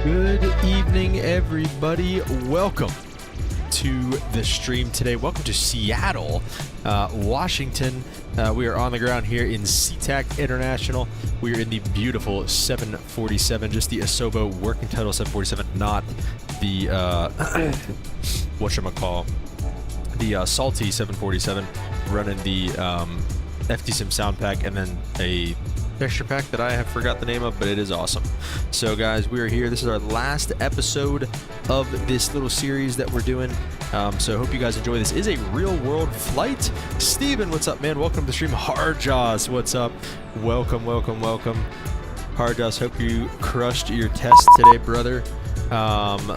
Good evening, everybody. Welcome to the stream today. Welcome to Seattle, Washington. We are on the ground here in SeaTac International. We are in the beautiful 747, just the Asobo working title 747, not the whatchamacall, the salty 747, running the FTSIM sound pack and then a texture pack that I have forgot the name of, but it is awesome. So guys, we are here. This is our last episode of this little series that we're doing. So I hope you guys enjoy. This is a real world flight. Steven, what's up, man? Welcome to the stream. Hardjaws, what's up? Welcome, welcome, welcome. Hardjaws, hope you crushed your test today, brother.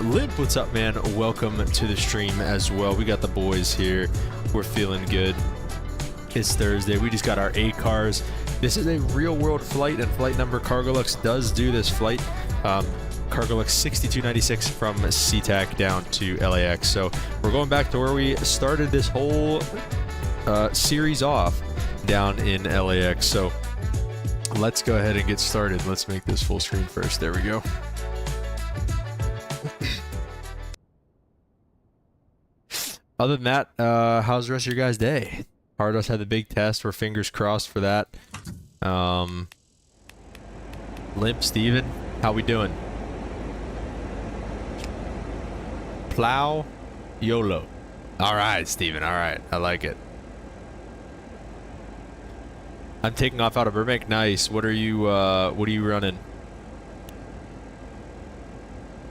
Limp, what's up, man? Welcome to the stream as well. We got the boys here. We're feeling good. It's Thursday. We just got our ACARs. This is a real-world flight, and flight number Cargolux does do this flight. Cargolux 6296 from SeaTac down to LAX. So we're going back to where we started this whole series off down in LAX. So let's go ahead and get started. Let's make this full screen first. There we go. Other than that, how's the rest of your guys' day? Hardos had the big test. We're fingers crossed for that. Limp, Steven, how we doing? Plow, YOLO. All right, Steven. All right, I like it. I'm taking off out of Burbank. Nice. What are you running?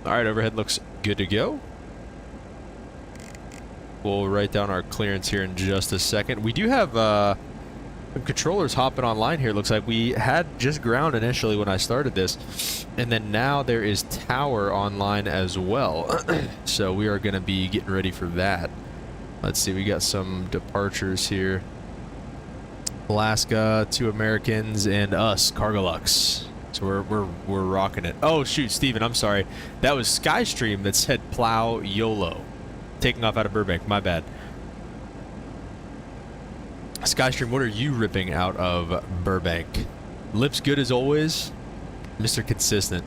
All right, overhead looks good to go. We'll write down our clearance here in just a second. We do have some controllers hopping online here. Looks like we had just ground initially when I started this, and then now there is tower online as well. So we are going to be getting ready for that. Let's see, we got some departures here. Alaska, 2 Americans, and us, Cargolux. So we're rocking it. Oh shoot, Steven, I'm sorry. That was Skystream that said plow YOLO. Taking off out of Burbank, my bad. Skystream, what are you ripping out of Burbank? Lips good as always, Mr. Consistent.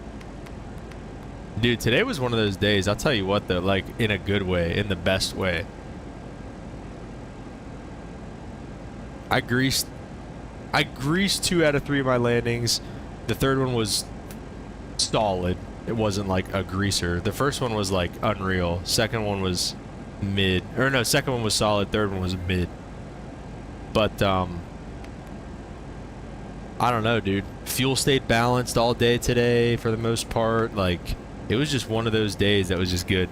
Dude, today was one of those days, I'll tell you what though, like in a good way, in the best way. I greased 2 out of 3 of my landings. The third one was solid. It wasn't like a greaser. The first one was like unreal. Second one was mid. Or no, second one was solid. Third one was mid. But, I don't know, dude. Fuel stayed balanced all day today for the most part. Like, it was just one of those days that was just good.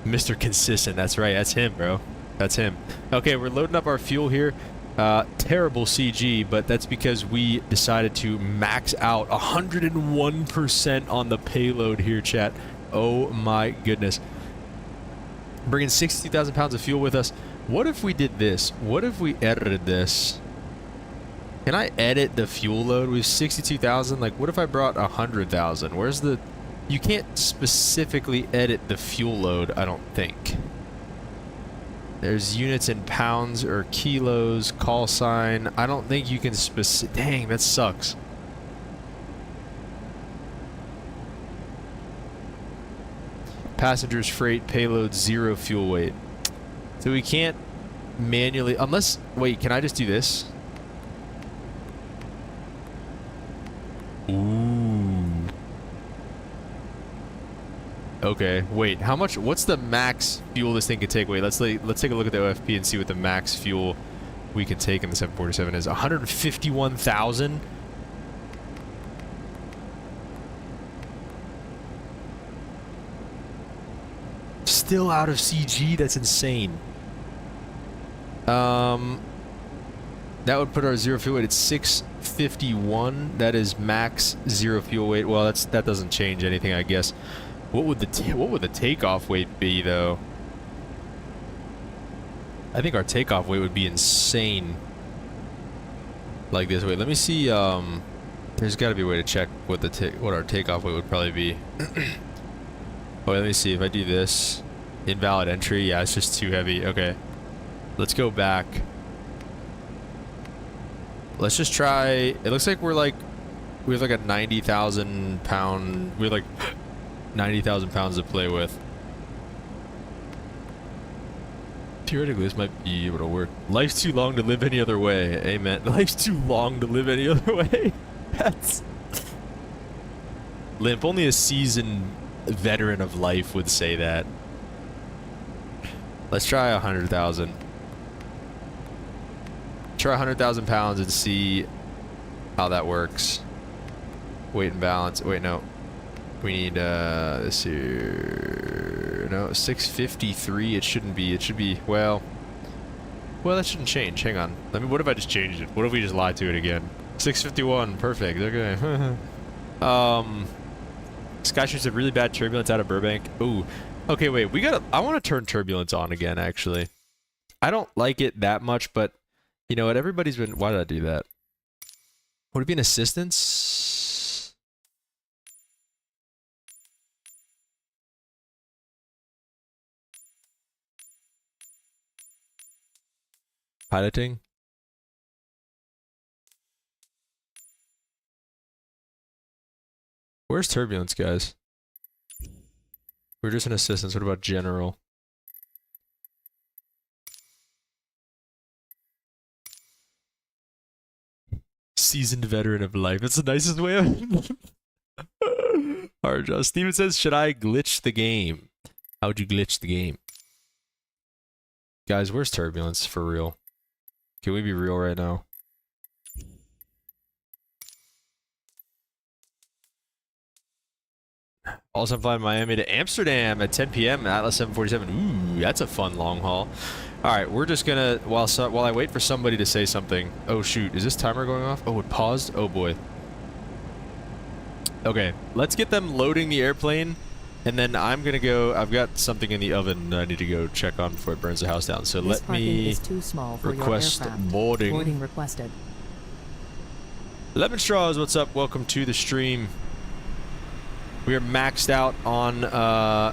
Mr. Consistent. That's right. That's him, bro. That's him. Okay, we're loading up our fuel here. Terrible CG, but that's because we decided to max out 101% on the payload here, chat. Oh my goodness. Bringing 62,000 pounds of fuel with us. What if we did this? What if we edited this? Can I edit the fuel load? We have 62,000. Like, what if I brought 100,000? Where's the... You can't specifically edit the fuel load, I don't think. There's units in pounds or kilos, call sign. I don't think you can Dang, that sucks. Passengers, freight, payload, 0 fuel weight. So we can't manually... Unless... Wait, can I just do this? Ooh. Okay, wait, how much, what's the max fuel this thing can take? Wait, let's take a look at the OFP and see what the max fuel we can take in the 747 is. 151,000? Still out of CG? That's insane. That would put our 0 fuel weight at 651. That is max 0 fuel weight. Well, that doesn't change anything, I guess. What would the takeoff weight be though? I think our takeoff weight would be insane. Like this. Wait, let me see. There's got to be a way to check what our takeoff weight would probably be. Oh, let me see if I do this. Invalid entry. Yeah, it's just too heavy. Okay, let's go back. Let's just try. It looks like we have like a 90,000 pound. We're like 90,000 pounds to play with. Theoretically, this might be able to work. Life's too long to live any other way. Amen. Life's too long to live any other way. That's... Limp, only a seasoned veteran of life would say that. Let's try 100,000. Try 100,000 pounds and see how that works. Weight and balance. Wait, no. We need this here. No, 653. It shouldn't be. It should be. Well, that shouldn't change. Hang on. What if I just changed it? What if we just lied to it again? 651. Perfect. Okay. Skyshoots have really bad turbulence out of Burbank. Ooh. Okay, wait. I want to turn turbulence on again. Actually, I don't like it that much, but you know what? Everybody's been. Why did I do that? Would it be an assistance? Piloting? Where's turbulence, guys? We're just an assistance. What about general? Seasoned veteran of life. That's the nicest way of... Alright, Josh. Steven says, should I glitch the game? How would you glitch the game? Guys, where's turbulence for real? Can we be real right now? Also, I'm flying Miami to Amsterdam at 10 p.m. Atlas 747. Ooh, that's a fun long haul. Alright, we're just gonna, while I wait for somebody to say something. Oh shoot, is this timer going off? Oh, it paused? Oh boy. Okay, let's get them loading the airplane, and then I'm gonna go, I've got something in the oven that I need to go check on before it burns the house down. So let me is too small for request your aircraft. boarding. Boarding requested. Lemon Straws, what's up? Welcome to the stream. We are maxed out on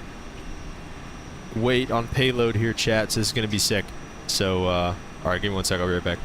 weight on payload here, chat, so this is going to be sick. So, alright, give me 1 sec, I'll be right back.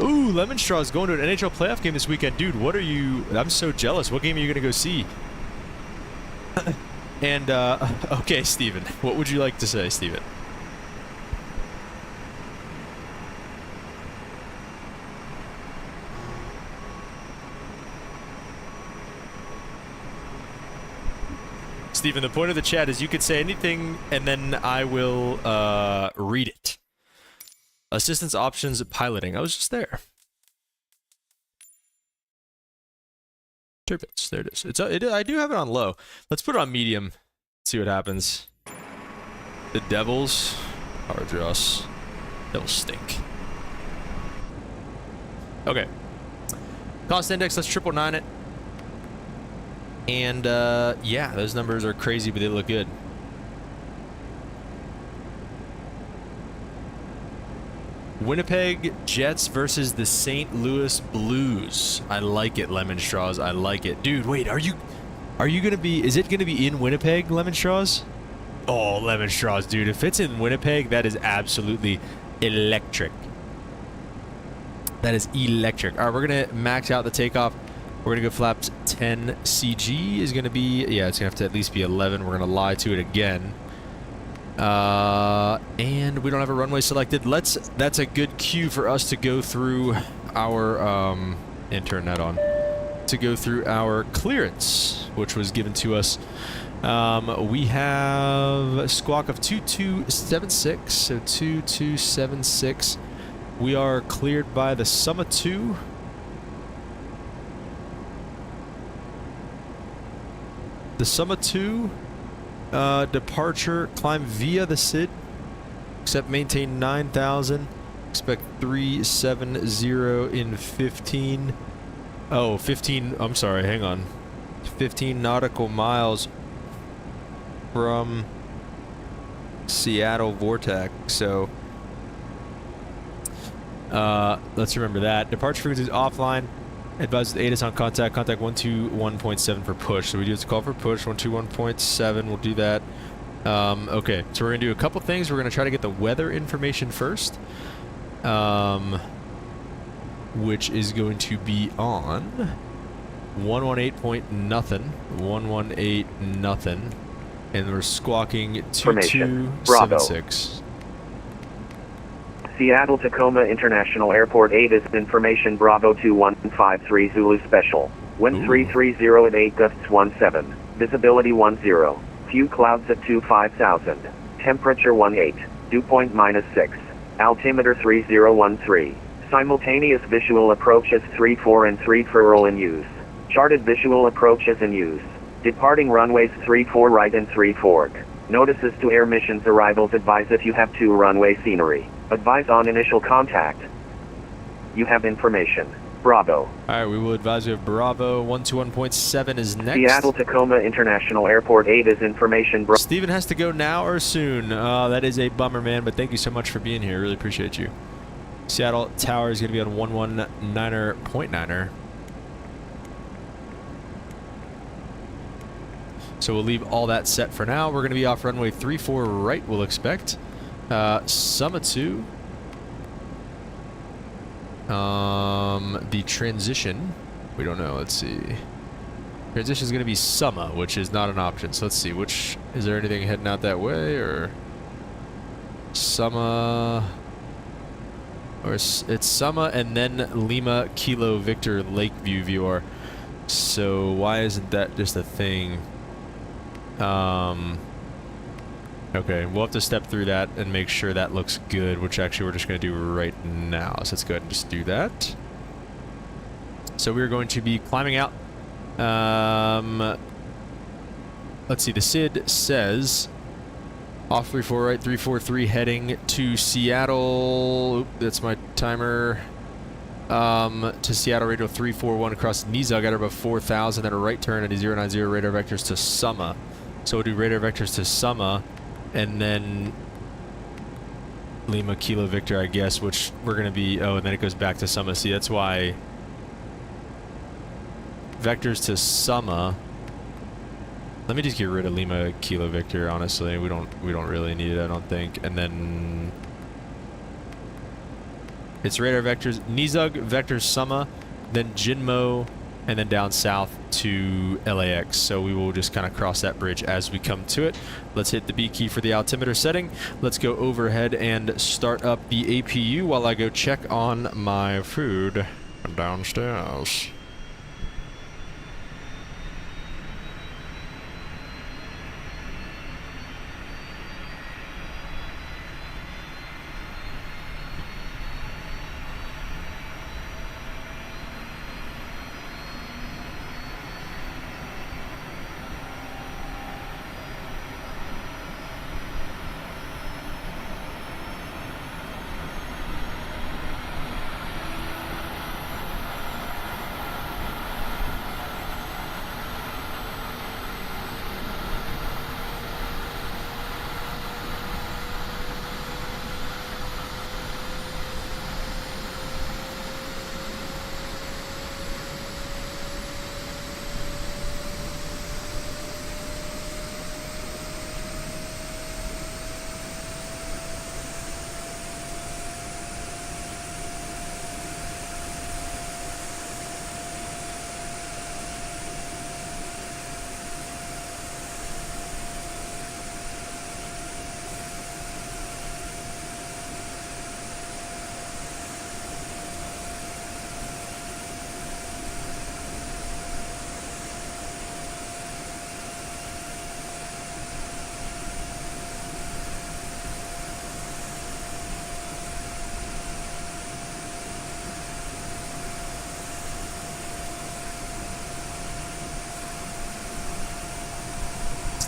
Ooh, Lemon Straw's going to an NHL playoff game this weekend. Dude, what are you... I'm so jealous. What game are you going to go see? And, okay, Steven. What would you like to say, Steven? Steven, the point of the chat is you could say anything, and then I will, read it. Assistance options, piloting. I was just there. Turbulence. There it is. I do have it on low. Let's put it on medium. See what happens. The Devils are just... Devils stink. Okay. Cost index, let's 999 it. And, yeah, those numbers are crazy, but they look good. Winnipeg Jets versus the St. Louis Blues. I like it, Lemon Straws. I like it. Dude, wait, are you gonna be, is it gonna be in Winnipeg, Lemon Straws? Oh, Lemon Straws, dude. If it's in Winnipeg, that is absolutely electric. That is electric. All right, we're gonna max out the takeoff. We're gonna go flaps 10 CG is gonna be, yeah, it's gonna have to at least be 11. We're gonna lie to it again. And we don't have a runway selected. That's a good cue for us to go through our, and turn that on, to go through our clearance, which was given to us We have a squawk of 2276, so 2276. We are cleared by the Summa 2. The Summa 2 departure, climb via the SID, except maintain 9,000, expect 370 in 15. Oh, 15, I'm sorry, hang on. 15 nautical miles from Seattle Vortex, so let's remember that. Departure frequency is offline. Advise aid us on contact. Contact 121.7 for push. So we do have to call for push. 121.7. We'll do that. Okay, so we're gonna do a couple things. We're gonna try to get the weather information first, which is going to be on 118 point nothing. 118 nothing, and we're squawking 2276. Seattle Tacoma International Airport 8 is information Bravo 2153 Zulu Special. Wind 330 at 8 gusts 17. Visibility 10. Few clouds at 25,000. Temperature 18. Dew point -6. Altimeter 3013. Simultaneous visual approaches 34 and 34 in use. Charted visual approaches in use. Departing runways 34 right and 3 fork. Notices to air missions arrivals. Advise if you have 2 runway scenery. Advise on initial contact. You have information. Bravo. Alright, we will advise you of Bravo. 121.7 is next. Seattle Tacoma International Airport 8 is information. Steven has to go now or soon. That is a bummer, man, but thank you so much for being here. Really appreciate you. Seattle Tower is going to be on 119.9er. So we'll leave all that set for now. We're going to be off runway 34 right, we'll expect. Summa 2. The transition, we don't know. Let's see. Transition is going to be Summa, which is not an option. So let's see. Which is there anything heading out that way, or Summa, or it's Summa and then Lima Kilo Victor Lakeview VR. So why isn't that just a thing? Okay, we'll have to step through that and make sure that looks good, which actually we're just going to do right now. So let's go ahead and just do that. So we're going to be climbing out. Let's see, the SID says off 34 right, 343 heading to Seattle. Oop, that's my timer. To Seattle radio 341 across Nizhug at above 4,000, then a right turn at a 090 radar vectors to Summa. So we'll do radar vectors to Summa, and then Lima Kilo Victor, I guess, which we're going to be, oh, and then it goes back to Summa. See, that's why vectors to Summa. Let me just get rid of Lima Kilo Victor, honestly. We don't really need it, I don't think. And then it's radar vectors, Nizhug, vectors Summa, then Jinmo, and then down south to LAX. So we will just kind of cross that bridge as we come to it. Let's hit the B key for the altimeter setting. Let's go overhead and start up the APU while I go check on my food downstairs.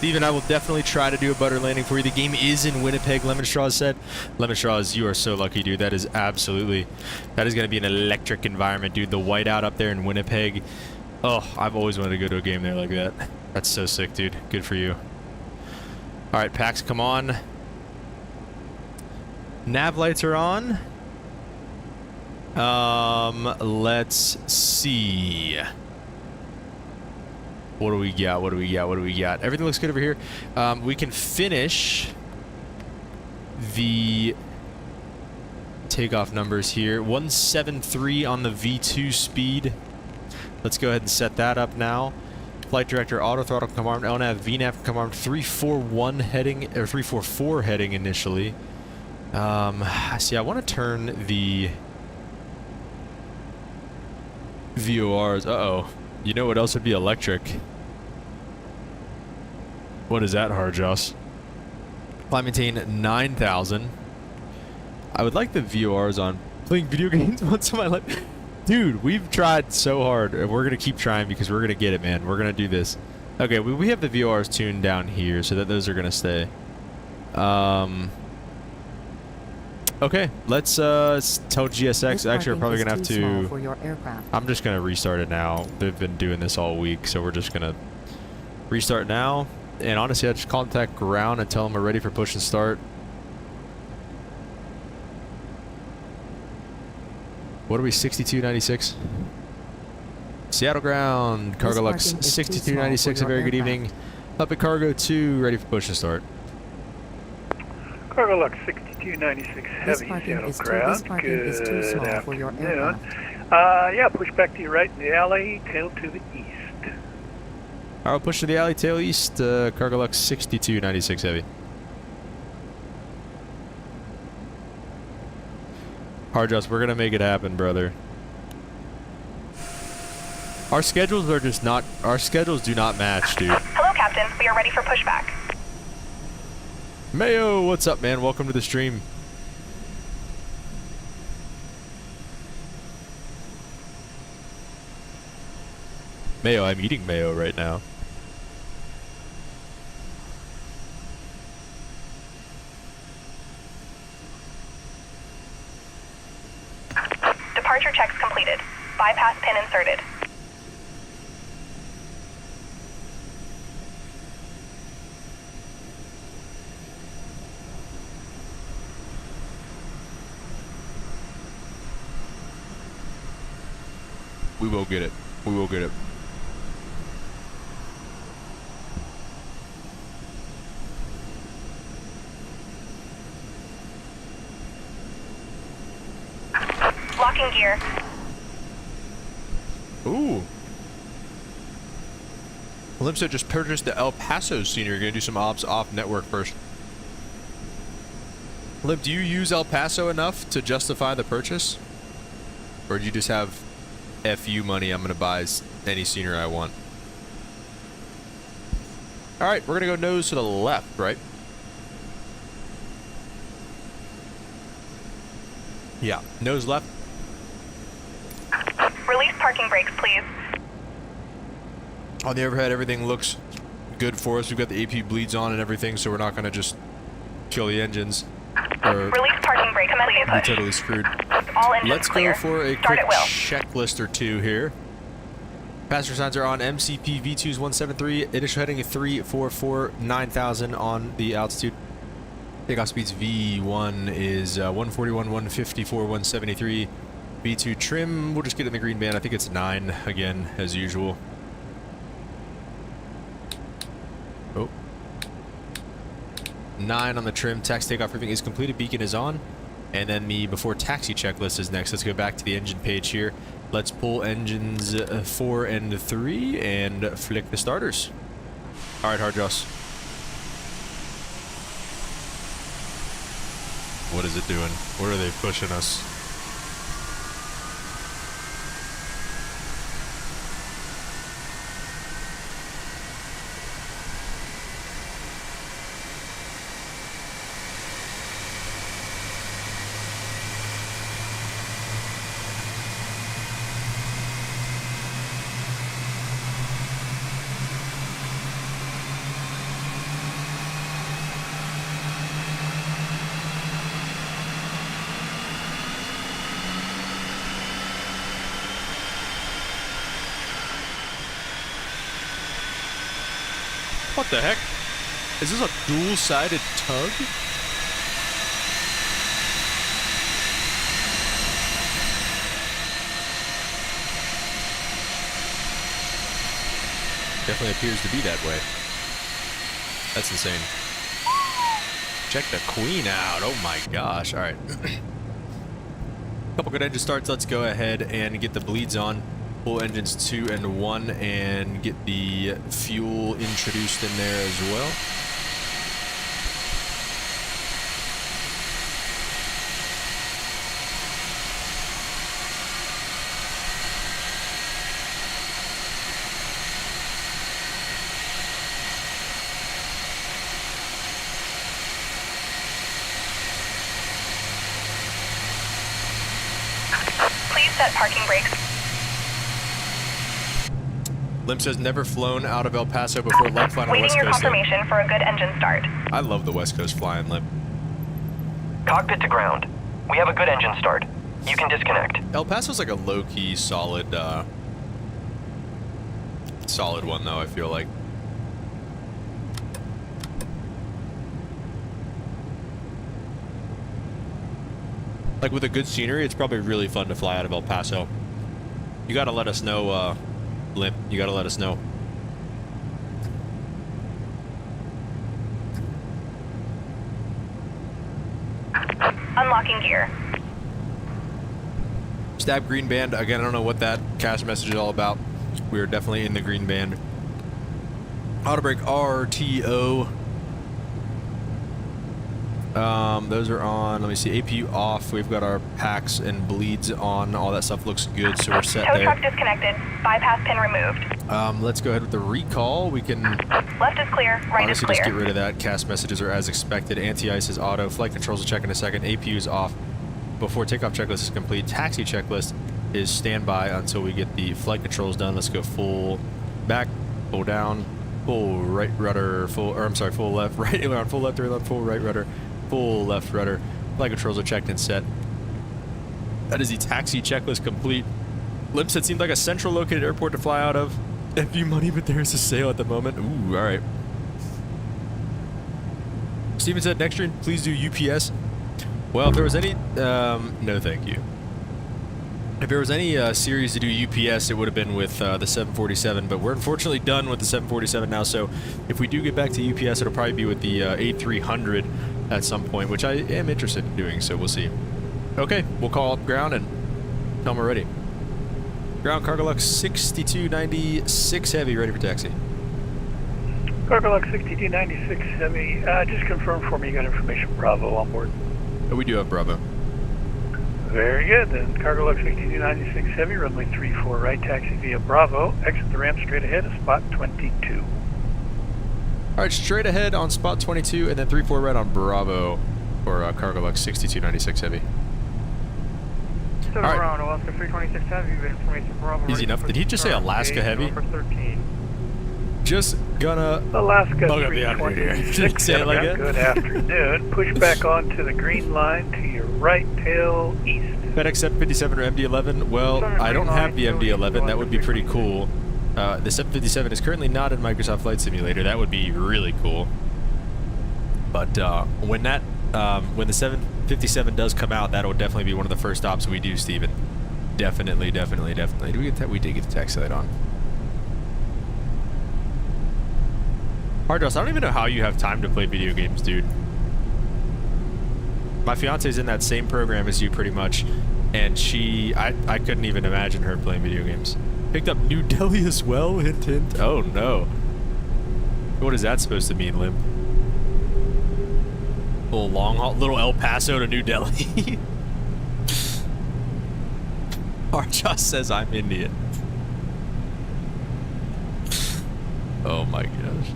Steven, I will definitely try to do a butter landing for you. The game is in Winnipeg, Lemonstraws said. Lemonstraws, you are so lucky, dude. That is absolutely... That is going to be an electric environment, dude. The whiteout up there in Winnipeg. Oh, I've always wanted to go to a game there like that. That's so sick, dude. Good for you. All right, Pax, come on. Nav lights are on. Let's see. What do we got? What do we got? What do we got? Everything looks good over here. We can finish the takeoff numbers here. 173 on the V2 speed. Let's go ahead and set that up now. Flight director, auto throttle come armed, LNAV, VNAV come armed, 341 heading, or 344 heading initially. See, I want to turn the VORs. Uh-oh. You know what else would be electric? What is that, Harjoss? Climb maintain 9,000. I would like the VORs on playing video games once in my life. Dude, we've tried so hard, and we're going to keep trying because we're going to get it, man. We're going to do this. Okay, we have the VORs tuned down here so that those are going to stay. Okay, let's tell GSX. Actually, we're probably going to have to... For your aircraft. I'm just going to restart it now. They've been doing this all week, so we're just going to restart now. And honestly, I just contact ground and tell them we're ready for push and start. What are we, 6296? Seattle ground, Cargolux, 6296, a very good evening. Up at Cargo 2, ready for push and start. Cargolux 6296 heavy, Seattle ground. Good afternoon. Yeah, push back to your right in the alley, tail to the east. Alright, push to the alley, tail east, Cargolux 6296 heavy. Harjoss, we're gonna make it happen, brother. Our schedules are just not... Our schedules do not match, dude. Hello, Captain. We are ready for pushback. Mayo, what's up, man? Welcome to the stream. Mayo, I'm eating mayo right now. Departure checks completed. Bypass pin inserted. We will get it. We will get it. Locking gear. Ooh. Olympso just purchased the El Paso scene. You're going to do some ops off network first. Limp, do you use El Paso enough to justify the purchase? Or do you just have FU money, I'm going to buy any scenery I want? Alright, we're going to go nose to the left, right? Yeah, nose left. Release parking brakes, please. On the overhead, everything looks good for us. We've got the AP bleeds on and everything, so we're not going to just kill the engines. Or Release parking brake, please. be totally screwed. All engines Let's clear. go for a Start quick at will. checklist or two here. Passenger signs are on. MCP V2s 173. Initial heading 344, 9,000 on the altitude. Takeoff speeds V1 is 141, 154, 173. V2 trim, we'll just get in the green band. I think it's 9 again, as usual. Oh. 9 on the trim. Taxi takeoff briefing is completed. Beacon is on. And then the before taxi checklist is next. Let's go back to the engine page here. Let's pull engines 4 and 3 and flick the starters. All right, Harjoss. What is it doing? Where are they pushing us? What the heck? Is this a dual-sided tug? Definitely appears to be that way. That's insane. Check the queen out. Oh my gosh. All right. Couple good engine starts. Let's go ahead and get the bleeds on. Full engines 2 and 1 and get the fuel introduced in there as well. Set parking brakes. Limp says never flown out of El Paso before. Like flying on the Waiting West your Coast. confirmation for a good engine start. I love the West Coast flying, Limp. Cockpit to ground. We have a good engine start. You can disconnect. El Paso's like a low-key solid, solid one though, I feel like. Like with a good scenery, it's probably really fun to fly out of El Paso. You gotta let us know, Limp. You gotta let us know. Unlocking gear. Stab green band. Again, I don't know what that cache message is all about. We're definitely in the green band. Auto brake RTO. Those are on. Let me see. APU off. We've got our packs and bleeds on. All that stuff looks good, so we're set Tow there. truck disconnected. Bypass pin removed. Let's go ahead with the recall. We can Left is clear. Right honestly is just clear. get rid of that. Cast messages are as expected. Anti-ice is auto. Flight controls will check in a second. APU is off. Before takeoff checklist is complete. Taxi checklist is standby until we get the flight controls done. Let's go full back, full down, full right rudder, full left, right aileron, full left aileron, full right rudder, full left rudder. Flight controls are checked and set. That is the taxi checklist complete. Limp said seemed like a central located airport to fly out of. FU money, but there's a sale at the moment. Ooh, all right. Steven said, next year, please do UPS. Well, if there was any, no thank you. If there was any series to do UPS, it would have been with the 747, but we're unfortunately done with the 747 now, so if we do get back to UPS, it'll probably be with the A300 at some point, which I am interested in doing, so we'll see. Okay, we'll call up ground and tell them we're ready. Ground Cargolux 6296 Heavy, ready for taxi. Cargolux 6296 Heavy, just confirm for me you got information Bravo on board. Oh, we do have Bravo. Very good, then Cargolux 6296 Heavy, runway 34 right, taxi via Bravo, exit the ramp straight ahead of spot 22. Alright, straight ahead on spot 22 and then 34 right on Bravo for Cargolux 6296 Heavy. All right. Around Alaska 326 Heavy, information Bravo. Easy enough. Did he just say Alaska Heavy? Number 13. Just gonna Alaska bug up the out of here. Say it like that. Good afternoon. Push back onto the green line to your right tail east. FedEx 757 or MD-11? Well, I don't have the MD-11. That would be pretty cool. The 757 is currently not in Microsoft Flight Simulator. That would be really cool. But when the 757 does come out, that'll definitely be one of the first stops we do, Steven. Definitely. Do we get that? We did get the taxi light on. Hardross, I don't even know how you have time to play video games, dude. My fiance's in that same program as you, pretty much, and I couldn't even imagine her playing video games. Picked up New Delhi as well, hint hint. Oh no. What is that supposed to mean, Limp? Little long haul, little El Paso to New Delhi. Hardross says I'm Indian. Oh my gosh.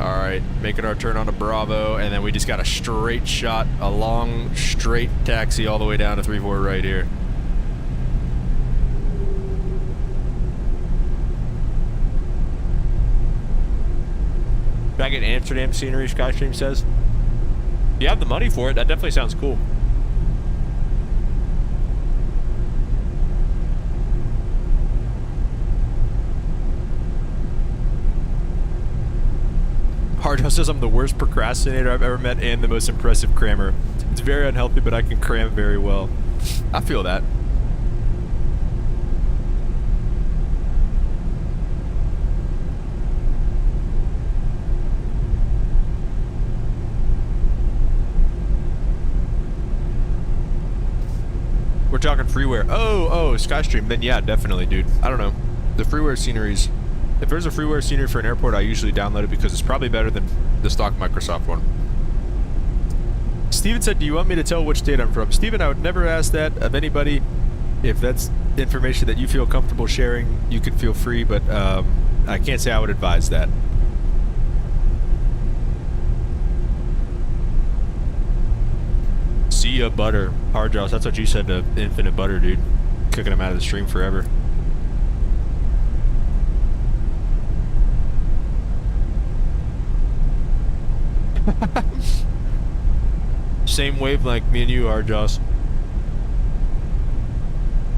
Alright, making our turn onto Bravo, and then we just got a straight shot, a long, straight taxi all the way down to 34 right here. Back at Amsterdam scenery, Skystream says. you have the money for it, that definitely sounds cool. Hardhouse says I'm the worst procrastinator I've ever met and the most impressive crammer. It's very unhealthy, but I can cram very well. I feel that. We're talking freeware. Oh, Skystream. Then yeah, definitely, dude. I don't know. The freeware sceneries. If there's a freeware scenery for an airport, I usually download it because it's probably better than the stock Microsoft one. Steven said, do you want me to tell which state I'm from? Steven, I would never ask that of anybody. If that's information that you feel comfortable sharing, you can feel free, but I can't say I would advise that. See ya, butter. Hard draws. That's what you said to Infinite Butter, dude. Cooking him out of the stream forever. Same wavelength, me and you are, Joss.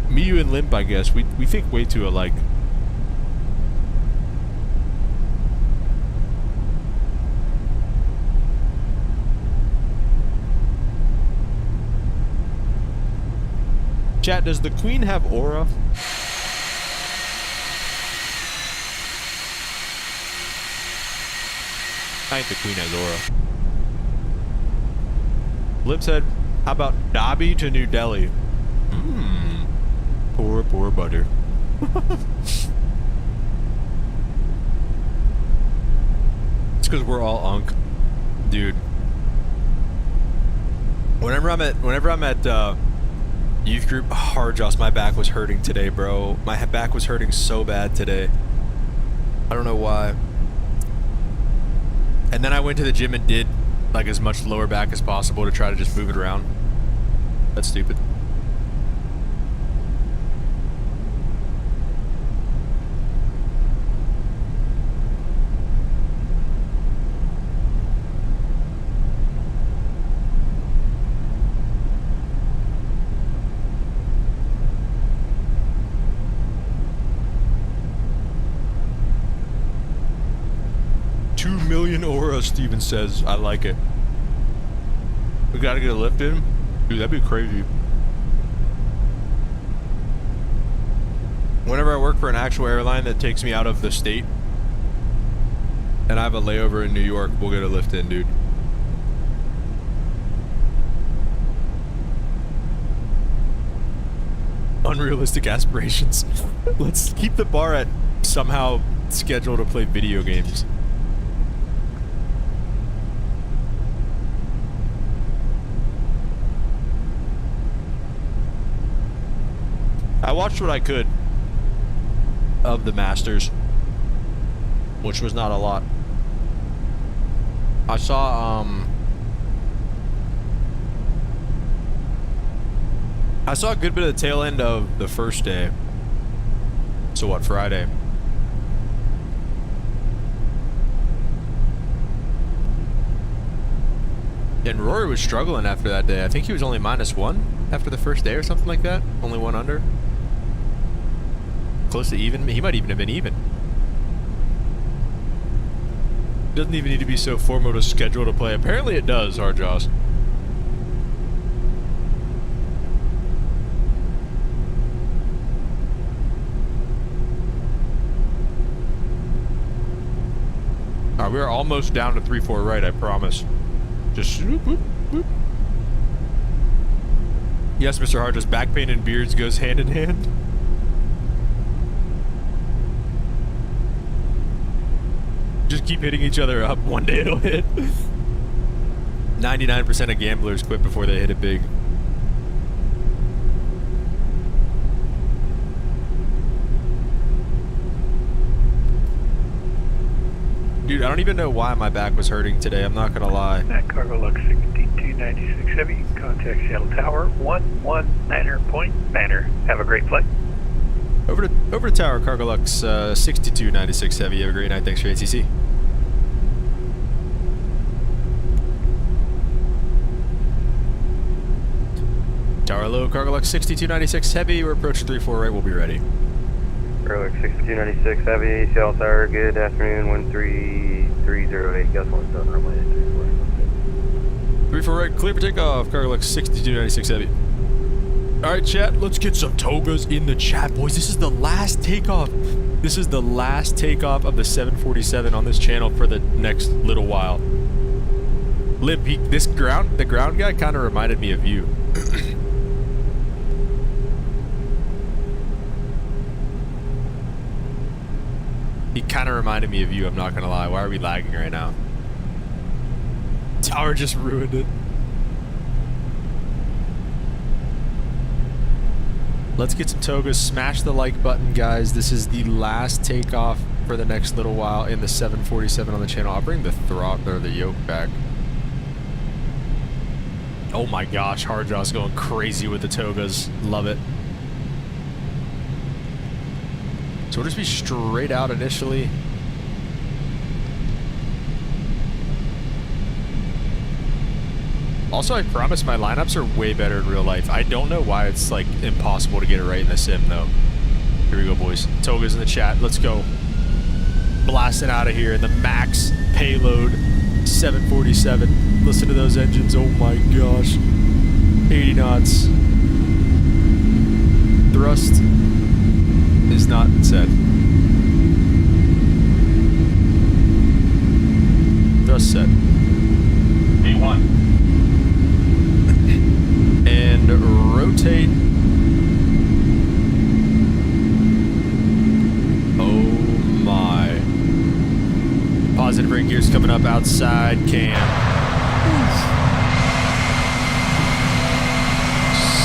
Me, you, and Limp, I guess. We think way too alike. Chat, does the Queen have aura? I think the Queen has aura. Lip said, how about Dobby to New Delhi? Poor, poor butter. It's because we're all unk. Dude. Whenever I'm at youth group, hard Joss, my back was hurting today, bro. My back was hurting so bad today. I don't know why. And then I went to the gym and did like as much lower back as possible to try to just move it around. That's stupid. $2 million aura, Steven says. I like it. We gotta get a lift in? Dude, that'd be crazy. Whenever I work for an actual airline that takes me out of the state and I have a layover in New York, we'll get a lift in, dude. Unrealistic aspirations. Let's keep the bar at somehow scheduled to play video games. I watched what I could of the Masters, which was not a lot. I saw a good bit of the tail end of the first day. So what, Friday? And Rory was struggling after that day. I think he was only -1 after the first day or something like that. Only one under. Close to even. He might even have been even. Doesn't even need to be so formal to schedule to play. Apparently it does, Hard Jaws. Alright, we are almost down to 3-4 right, I promise. Just whoop, whoop, whoop. Yes, Mr. Hard, just back pain and beards goes hand in hand. Just keep hitting each other up. One day it'll hit. 99% of gamblers quit before they hit it big. Dude, I don't even know why my back was hurting today. I'm not gonna lie. That Cargolux 6296 Heavy. Contact Seattle Tower 119 Point Banner. Have a great flight. Over to Tower, Cargolux 6296 Heavy. Have a great night. Thanks for ATC. Tower low, Cargolux 6296 heavy. We're approaching 3-4 right. We'll be ready. Cargolux 6296 heavy, Seattle Tower, good afternoon, 13308, gust 17, runway 34. 3-4 right, clear for takeoff, Cargolux 6296 heavy. Alright, chat, let's get some togas in the chat, boys. This is the last takeoff. This is the last takeoff of the 747 on this channel for the next little while. Limp, the ground guy kind of reminded me of you. He kind of reminded me of you, I'm not gonna lie. Why are we lagging right now? Tower just ruined it. Let's get some togas. Smash the like button, guys. This is the last takeoff for the next little while in the 747 on the channel. I'll bring the throttle or the yoke back. Oh my gosh, Hardjaw's going crazy with the togas. Love it. So we'll just be straight out initially. Also, I promise my lineups are way better in real life. I don't know why it's like impossible to get it right in the sim though. Here we go, boys. Toga's in the chat. Let's go. Blasting out of here in the max payload 747. Listen to those engines. Oh my gosh. 80 knots. Thrust is not set. Thrust set. A1. And rotate. Oh my. Positive brake gears coming up outside cam.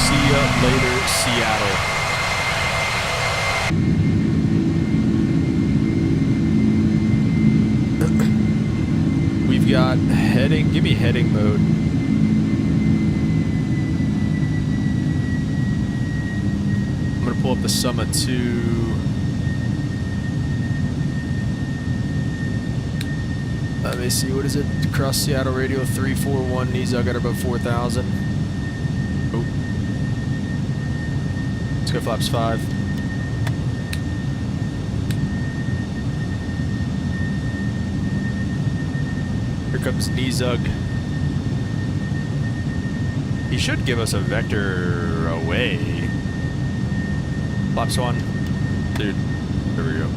See ya later, Seattle. We've got heading. Give me heading mode. I'm gonna pull up the Summit 2. Let me see, what is it? Across Seattle radio 341 NISA, got about 4,000. Oh. Let's go flaps 5. Here comes Nizug. He should give us a vector away. Flaps 1. Dude, there we go.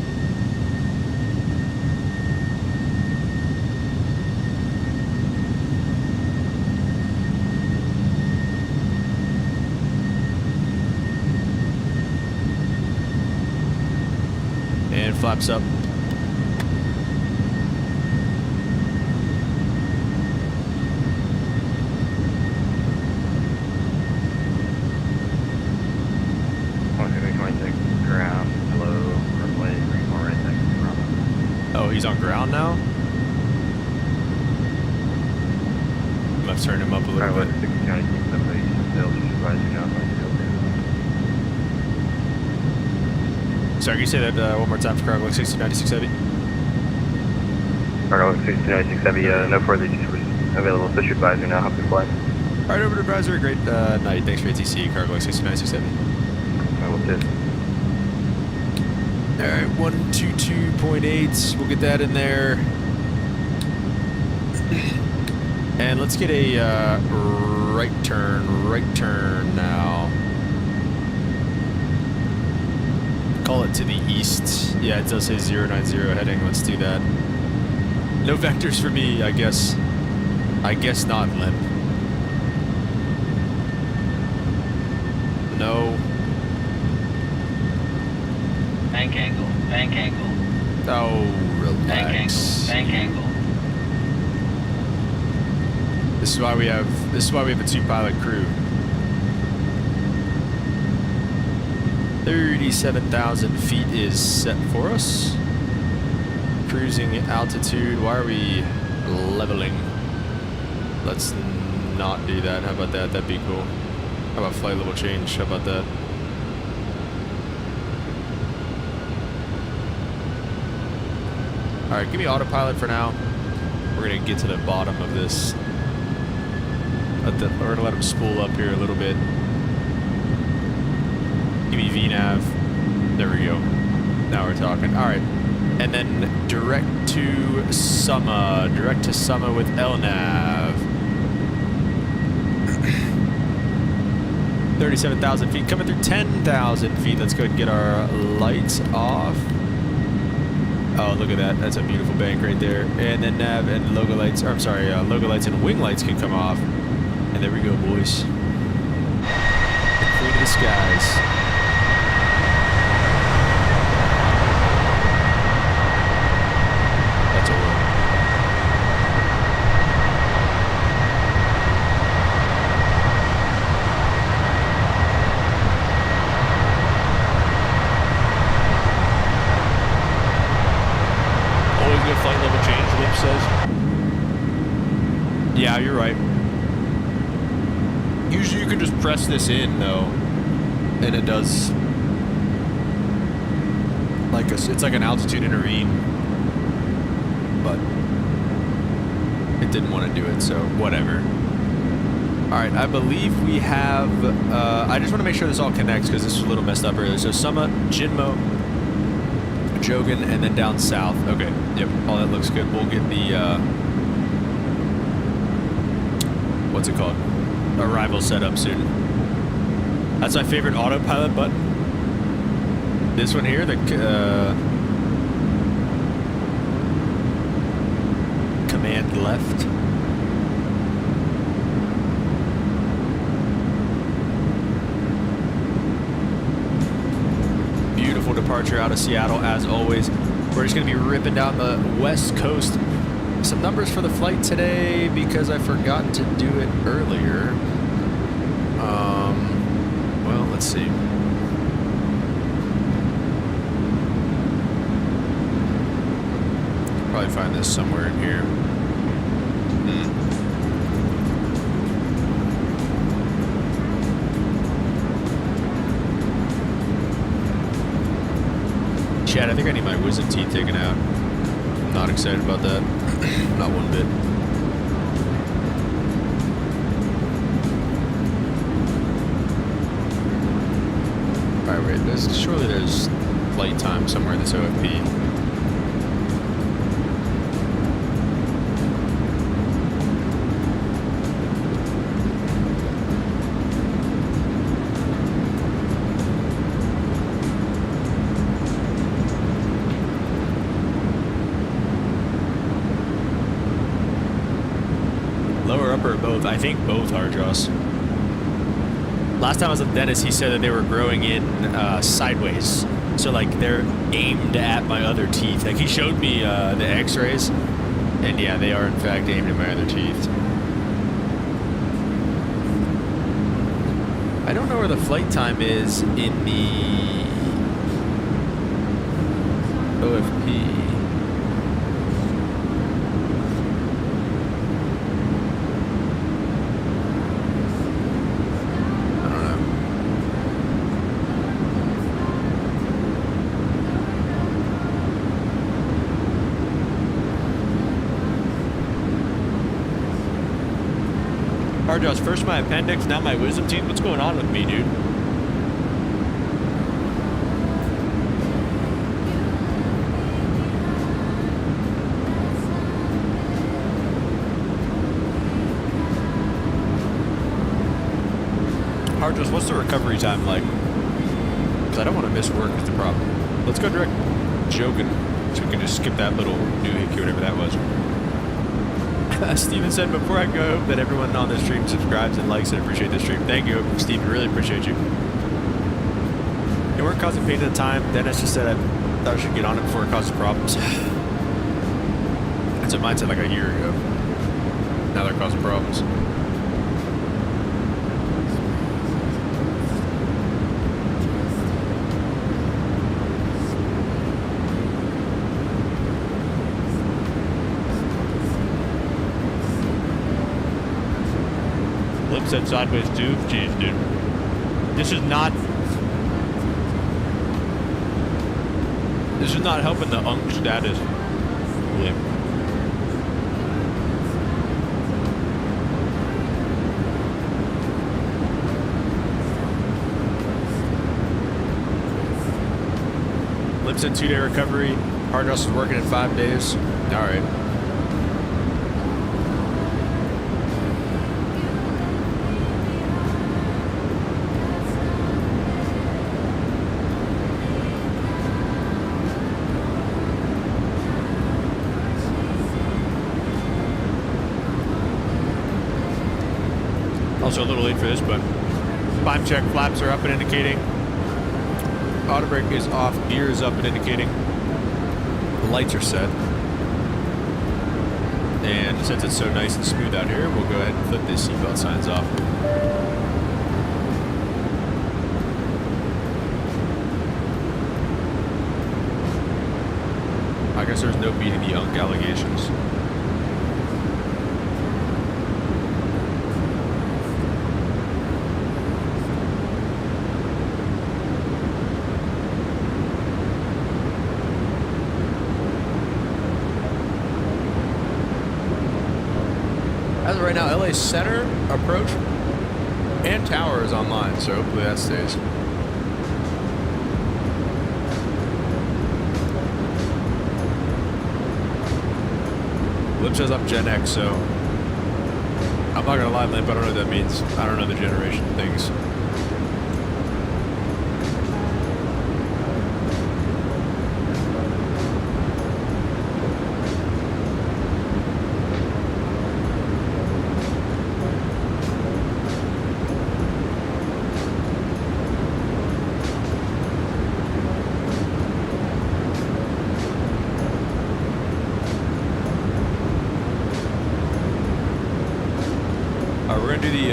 And flaps up. Oh, he's on ground now? I'm gonna turn him up a little bit. Sorry, can you say that one more time for Cargolux 6296 heavy? Cargolux 6296 heavy, no further available. Official advisor now, hop to flight. Alright, over to advisor. Great night. Thanks for ATC, Cargolux 6296 heavy. Alright, 122.8. We'll get that in there. And let's get a right turn now. Call it to the east. Yeah, it does say 090 heading. Let's do that. No vectors for me, I guess. I guess not, Limp. No. Bank angle, bank angle. Oh, relax. Bank angle. This is why we have a 2-pilot crew. 37,000 feet is set for us. Cruising altitude. Why are we leveling? Let's not do that. How about that? That'd be cool. How about flight level change? How about that? Alright, give me autopilot for now. We're gonna get to the bottom of this. We're gonna let him spool up here a little bit. VNav. There we go. Now we're talking. All right. And then direct to Summa. Direct to Summa with LNav. 37,000 feet. Coming through 10,000 feet. Let's go ahead and get our lights off. Oh, look at that. That's a beautiful bank right there. And then nav and logo lights. Or, I'm sorry, logo lights and wing lights can come off. And there we go, boys. The queen of the skies. That's a word. Always good flight level change, Lip says. Yeah, you're right. Usually you can just press this in though, and it does like it's like an altitude intervene, but it didn't want to do it, so whatever. All right, I believe we have. I just want to make sure this all connects because this was a little messed up earlier. So Summa, Jinmo, Jogan, and then down south. Okay, yep, all that looks good. We'll get the what's it called? Arrival set up soon. That's my favorite autopilot button. This one here, the command left. Beautiful departure out of Seattle as always. We're just gonna be ripping down the West Coast. Some numbers for the flight today because I forgot to do it earlier. Well, let's see. Probably find this somewhere in here. Chad, I think I need my wisdom teeth taken out. I'm not excited about that. Not one bit. Alright, wait, surely there's flight time somewhere in this OFP. Both. I think both are, Joss. Last time I was with Dennis, he said that they were growing in sideways. So, like, they're aimed at my other teeth. Like, he showed me the x-rays. And, yeah, they are, in fact, aimed at my other teeth. I don't know where the flight time is in the OFP. Hardjaws, first my appendix, now my wisdom teeth. What's going on with me, dude? Hardjaws, what's the recovery time like? Because I don't want to miss work is the problem. Let's go direct Jogan, so we can just skip that little doohickey, whatever that was. Steven said, before I go, that everyone on this stream subscribes and likes and appreciate this stream. Thank you, Steven. Really appreciate you. They weren't causing pain at the time. Dennis just said I thought I should get on it before it causes problems. That's what mine said like a year ago. Now they're causing problems. Lip said sideways too. Jeez, dude. This is not helping the UNC status. Lip. Flip said 2-day recovery. Hard Dress is working in 5 days. All right. Also a little late for this, but climb check, flaps are up and indicating. Auto brake is off, gear is up and indicating. The lights are set. And since it's so nice and smooth out here, we'll go ahead and flip these seatbelt signs off. I guess there's no beating the Unk allegations. As of right now, LA Center, approach, and tower is online, so hopefully that stays. Lip says I'm Gen X, so I'm not gonna lie, Limp, I don't know what that means. I don't know the generation things. We're gonna do the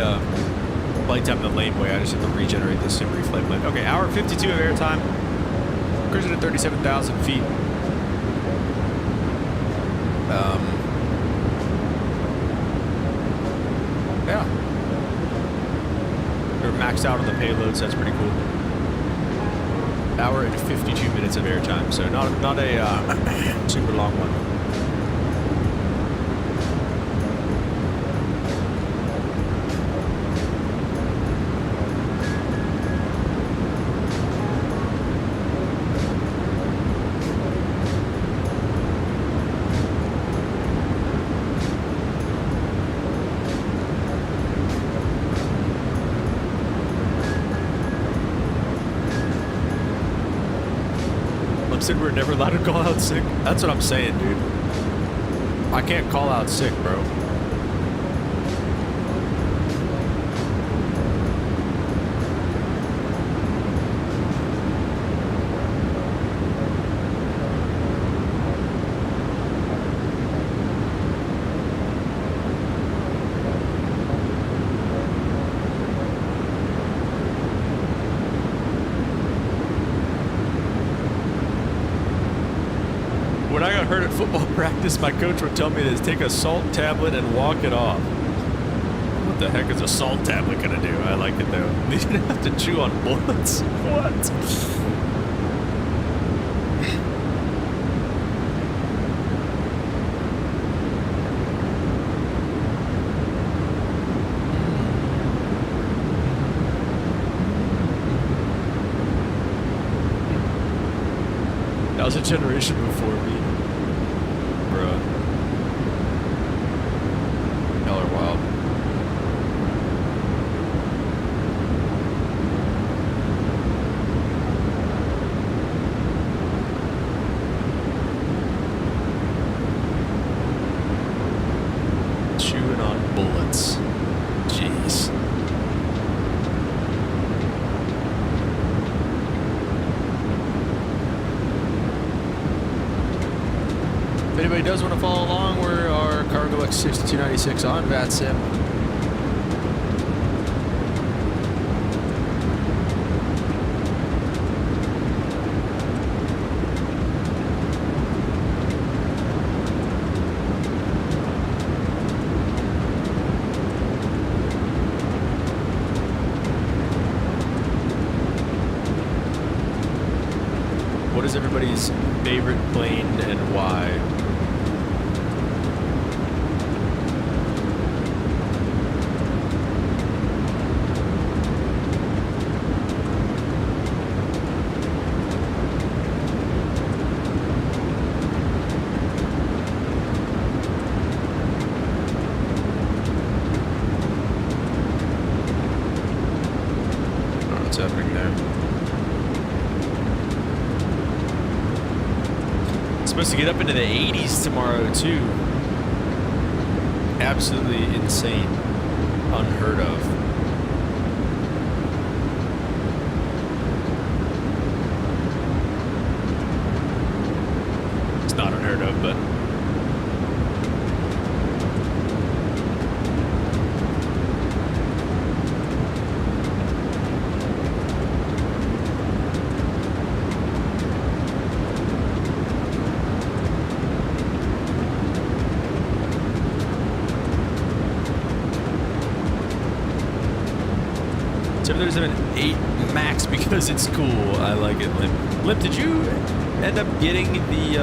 flight time the lane way. I just have to regenerate the sim reflight plan. Okay, hour 52 of airtime. Cruising at 37,000 feet. Yeah. We're maxed out on the payload, so that's pretty cool. Hour and 52 minutes of airtime, so not a super long one. Said we're never allowed to call out sick. That's what I'm saying, dude. I can't call out sick, bro. When I got hurt at football practice, my coach would tell me to take a salt tablet and walk it off. What the heck is a salt tablet gonna do? I like it though. You didn't have to chew on bullets. What? That was a generation before me. Bruh. Y'all are wild. Chewing on bullets. Jeez. If anybody does want to follow along, we're our Cargolux 6296 on VATSIM. What is everybody's favorite plane and why? there. Supposed to get up into the 80s tomorrow too. Absolutely insane. Unheard of. It's not unheard of, but there's an 8 max because it's cool. I like it, Limp. Limp, did you end up getting the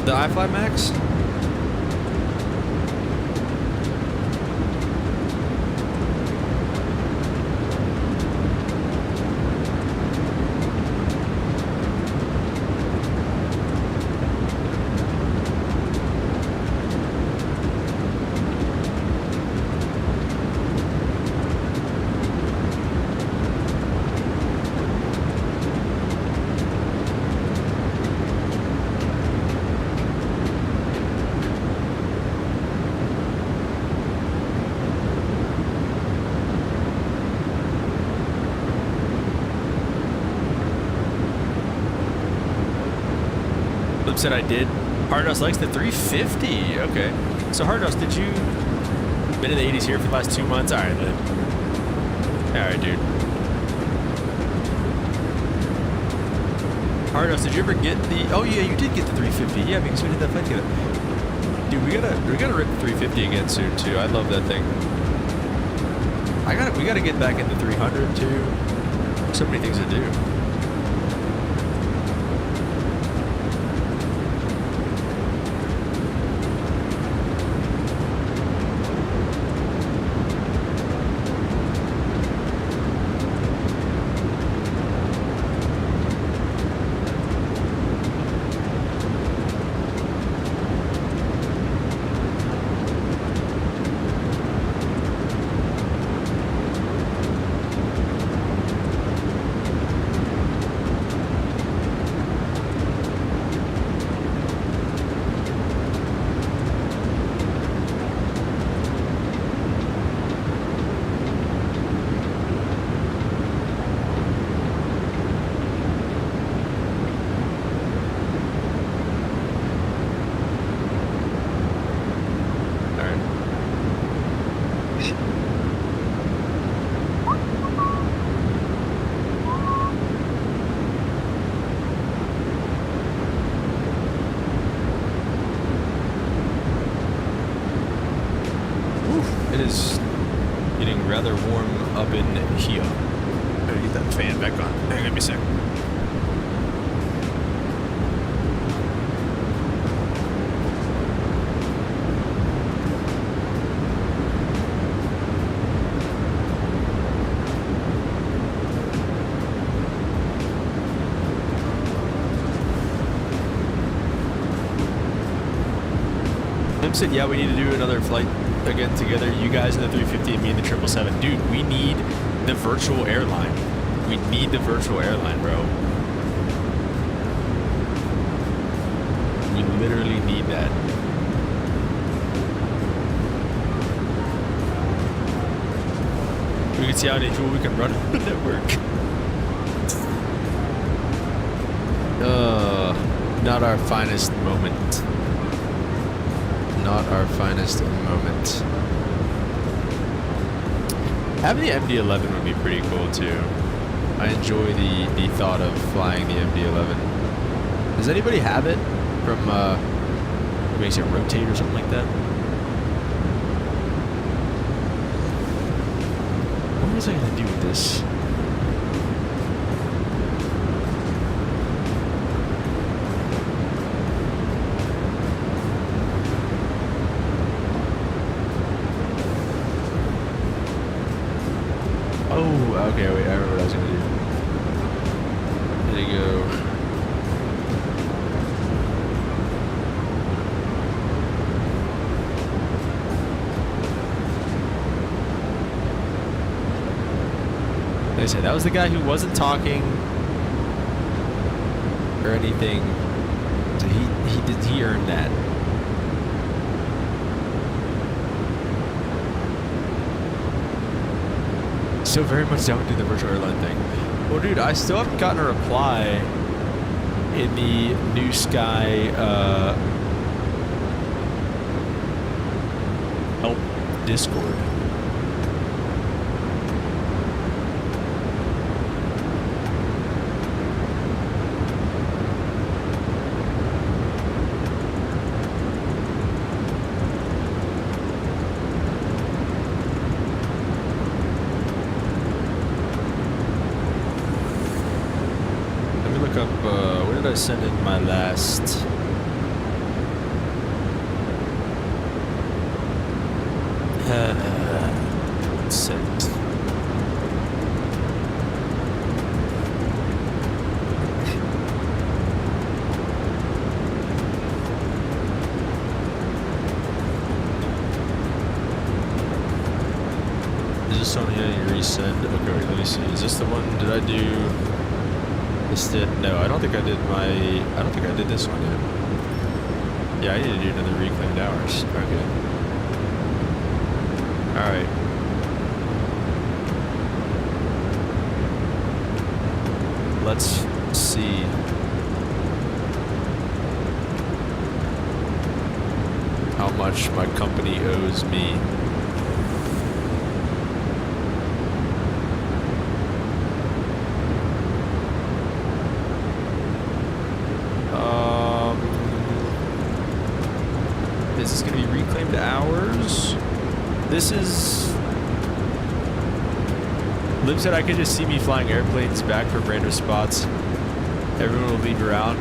iFly Max? Said I did. Hardhouse likes the 350. Okay. So Hardhouse, did you been in the 80s here for the last 2 months? All right, then. All right, dude. Hardhouse, did you ever get the? Oh yeah, you did get the 350. Yeah, because we did that fight together. Dude, we gotta rip the 350 again soon too. I love that thing. We gotta get back into 300 too. So many things to do. It is getting rather warm up in here. Gotta get that fan back on. Hang on me a sec. Said, yeah, we need to do another flight again together. You guys in the 350 and me in the 777. Dude, we need the virtual airline. We need the virtual airline, bro. We literally need that. We can see how many people we can run on the network. Not our finest moment. Not our finest moment. Having the MD-11 would be pretty cool too. I enjoy the thought of flying the MD-11. Does anybody have it from what makes it rotate or something like that? What was I gonna do with this? Oh, okay, wait, I remember what I was gonna do. There you go. Like I said, that was the guy who wasn't talking or anything. So he earned that. Still very much down to the virtual airline thing. Well, dude, I still haven't gotten a reply in the New Sky help Discord. Where did I send in my last? Sent. Is this on here? You resend? Okay, wait, let me see. Is this the one? Did I do? This did, no, I don't think I did this one yet. Yeah, I need to do another reclaimed hours. Okay. Alright. Let's see. How much my company owes me. Is this going to be reclaimed hours? This is... Lib said I could just see me flying airplanes back from random spots. Everyone will leave around.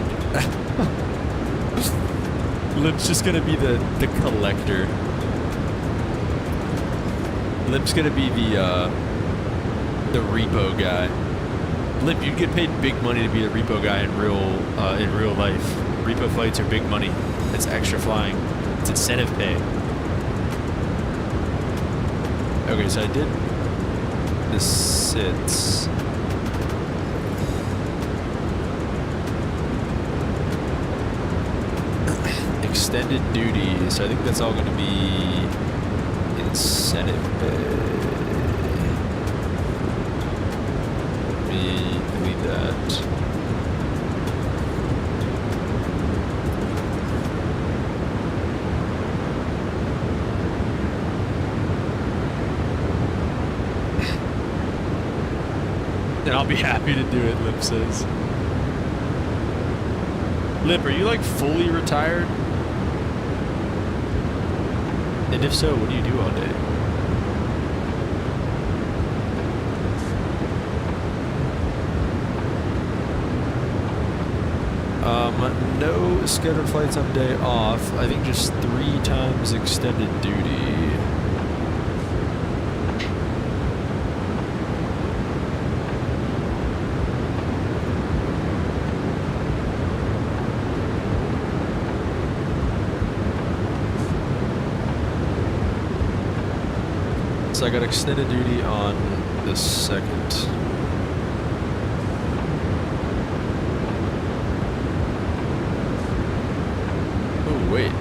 Lib's just going to be the collector. Lib's going to be the repo guy. Lib, you'd get paid big money to be the repo guy in real life. Repo flights are big money. It's extra flying. It's incentive pay. Okay, so I did the sits. Extended duty. So I think that's all going to be incentive pay. Let me delete that. And I'll be happy to do it, Lip says. Lip, are you like fully retired? And if so, what do you do all day? No scheduled flights on day off. I think just 3 times extended duty. So I got extended duty on the 2nd. Oh, wait.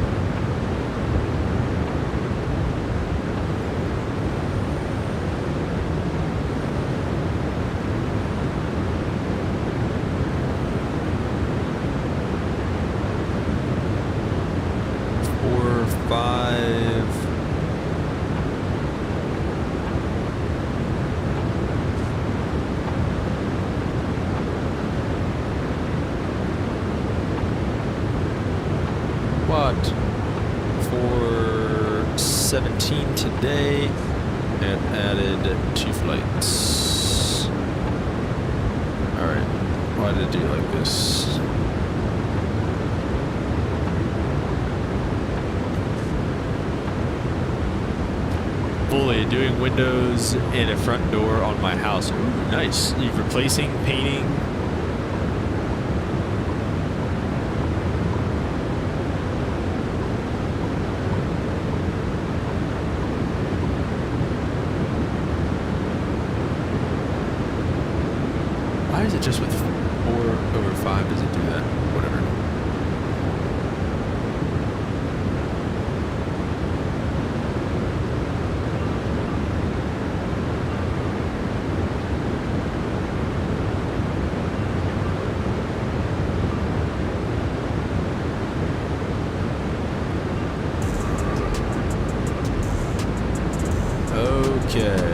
For 17 today and added 2 flights. Alright, why did it do like this? Fully doing windows and a front door on my house. Ooh, nice. You're replacing, painting. Why is it just with 4/5 does it do that? Whatever. Okay.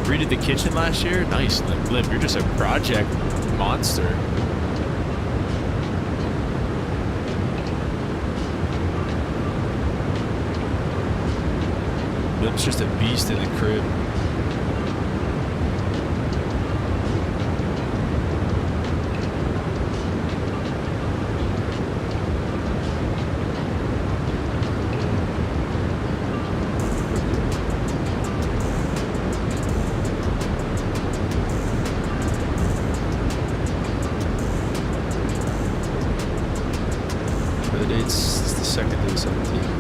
Redid the kitchen last year? Nice, Limp. Limp, you're just a project monster. Limp's just a beast in the crib. The date's the 2nd to the 17th.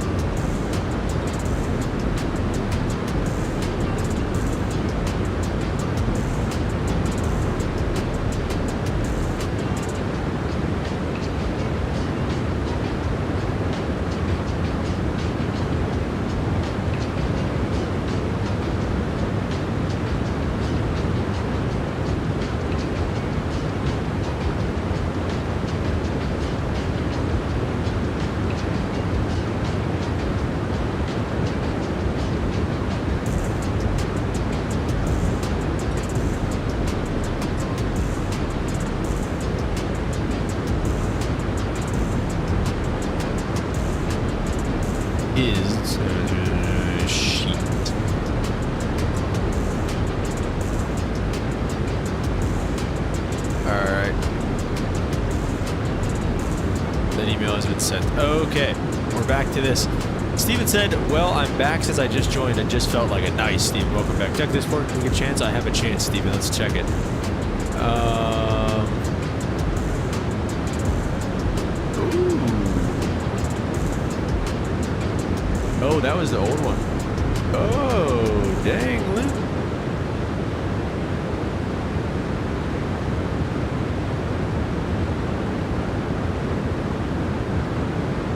Is sheet. Alright. That email has been sent. Okay, we're back to this. Steven said, well, I'm back since I just joined and just felt like it. Nice, Steven. Welcome back. Check this for a chance. I have a chance, Steven. Let's check it. Oh, that was the old one. Oh, dang, Limp.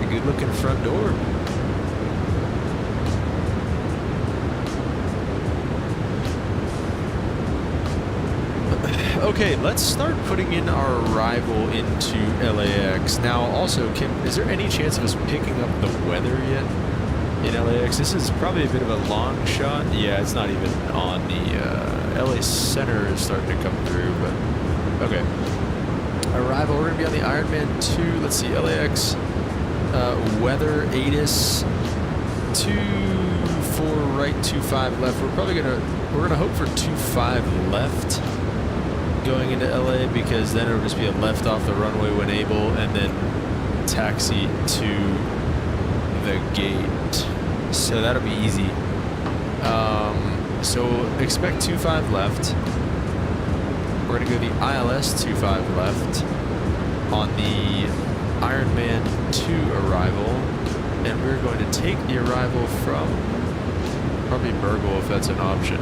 A good looking front door. Okay, let's start putting in our arrival into LAX. Now, also, Kim, is there any chance of us picking up the weather yet? In LAX, this is probably a bit of a long shot. Yeah, it's not even on the LA Center is starting to come through, but okay. Arrival, we're gonna be on the Ironman 2. Let's see, LAX weather ATIS 24 right, 25 left. We're gonna hope for 25 left going into LA because then it'll just be a left off the runway when able, and then taxi to the gate, so that'll be easy. So expect 25 left. We're gonna go the ILS 25 left on the Ironman 2 arrival, and we're going to take the arrival from probably Burgle if that's an option.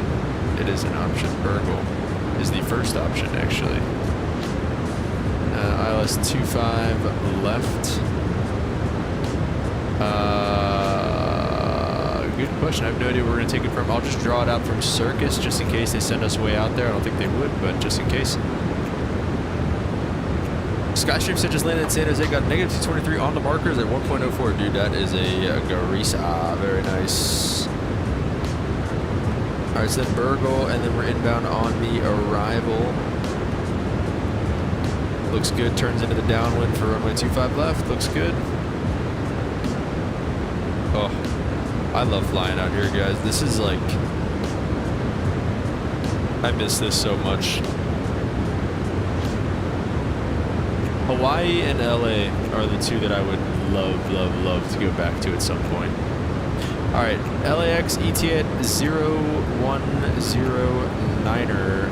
It is an option. Burgle is the first option actually. ILS 25 left. Good question. I have no idea where we're going to take it from. I'll just draw it out from Circus just in case they send us way out there. I don't think they would, but just in case. Skystream said just landed in San Jose, got negative 223 on the markers at 1.04. Dude, that is a Garisa. Very nice. Alright, so then Burgle, and then we're inbound on the arrival. Looks good. Turns into the downwind for runway 25 left. Looks good. Oh, I love flying out here, guys. This is like, I miss this so much. Hawaii and LA are the two that I would love to go back to at some point. All right, LAX ETA at 0109er.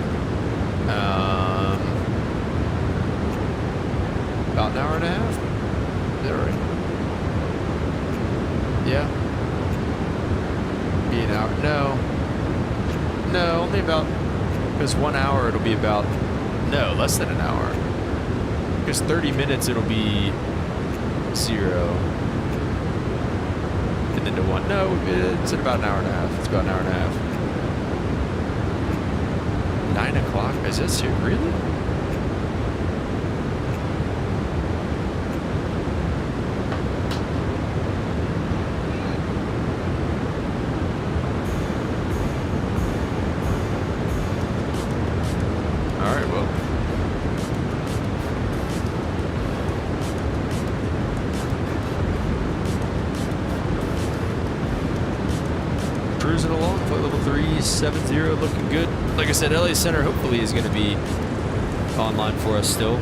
Because 1 hour it'll be about, no, less than an hour. Because 30 minutes it'll be 0. And then to 1, no, it's at about an hour and a half. It's about an hour and a half. 9 o'clock? Is that serious? Really? Alright, well. Cruising along, flight level 370, looking good. Like I said, LA Center hopefully is going to be online for us still.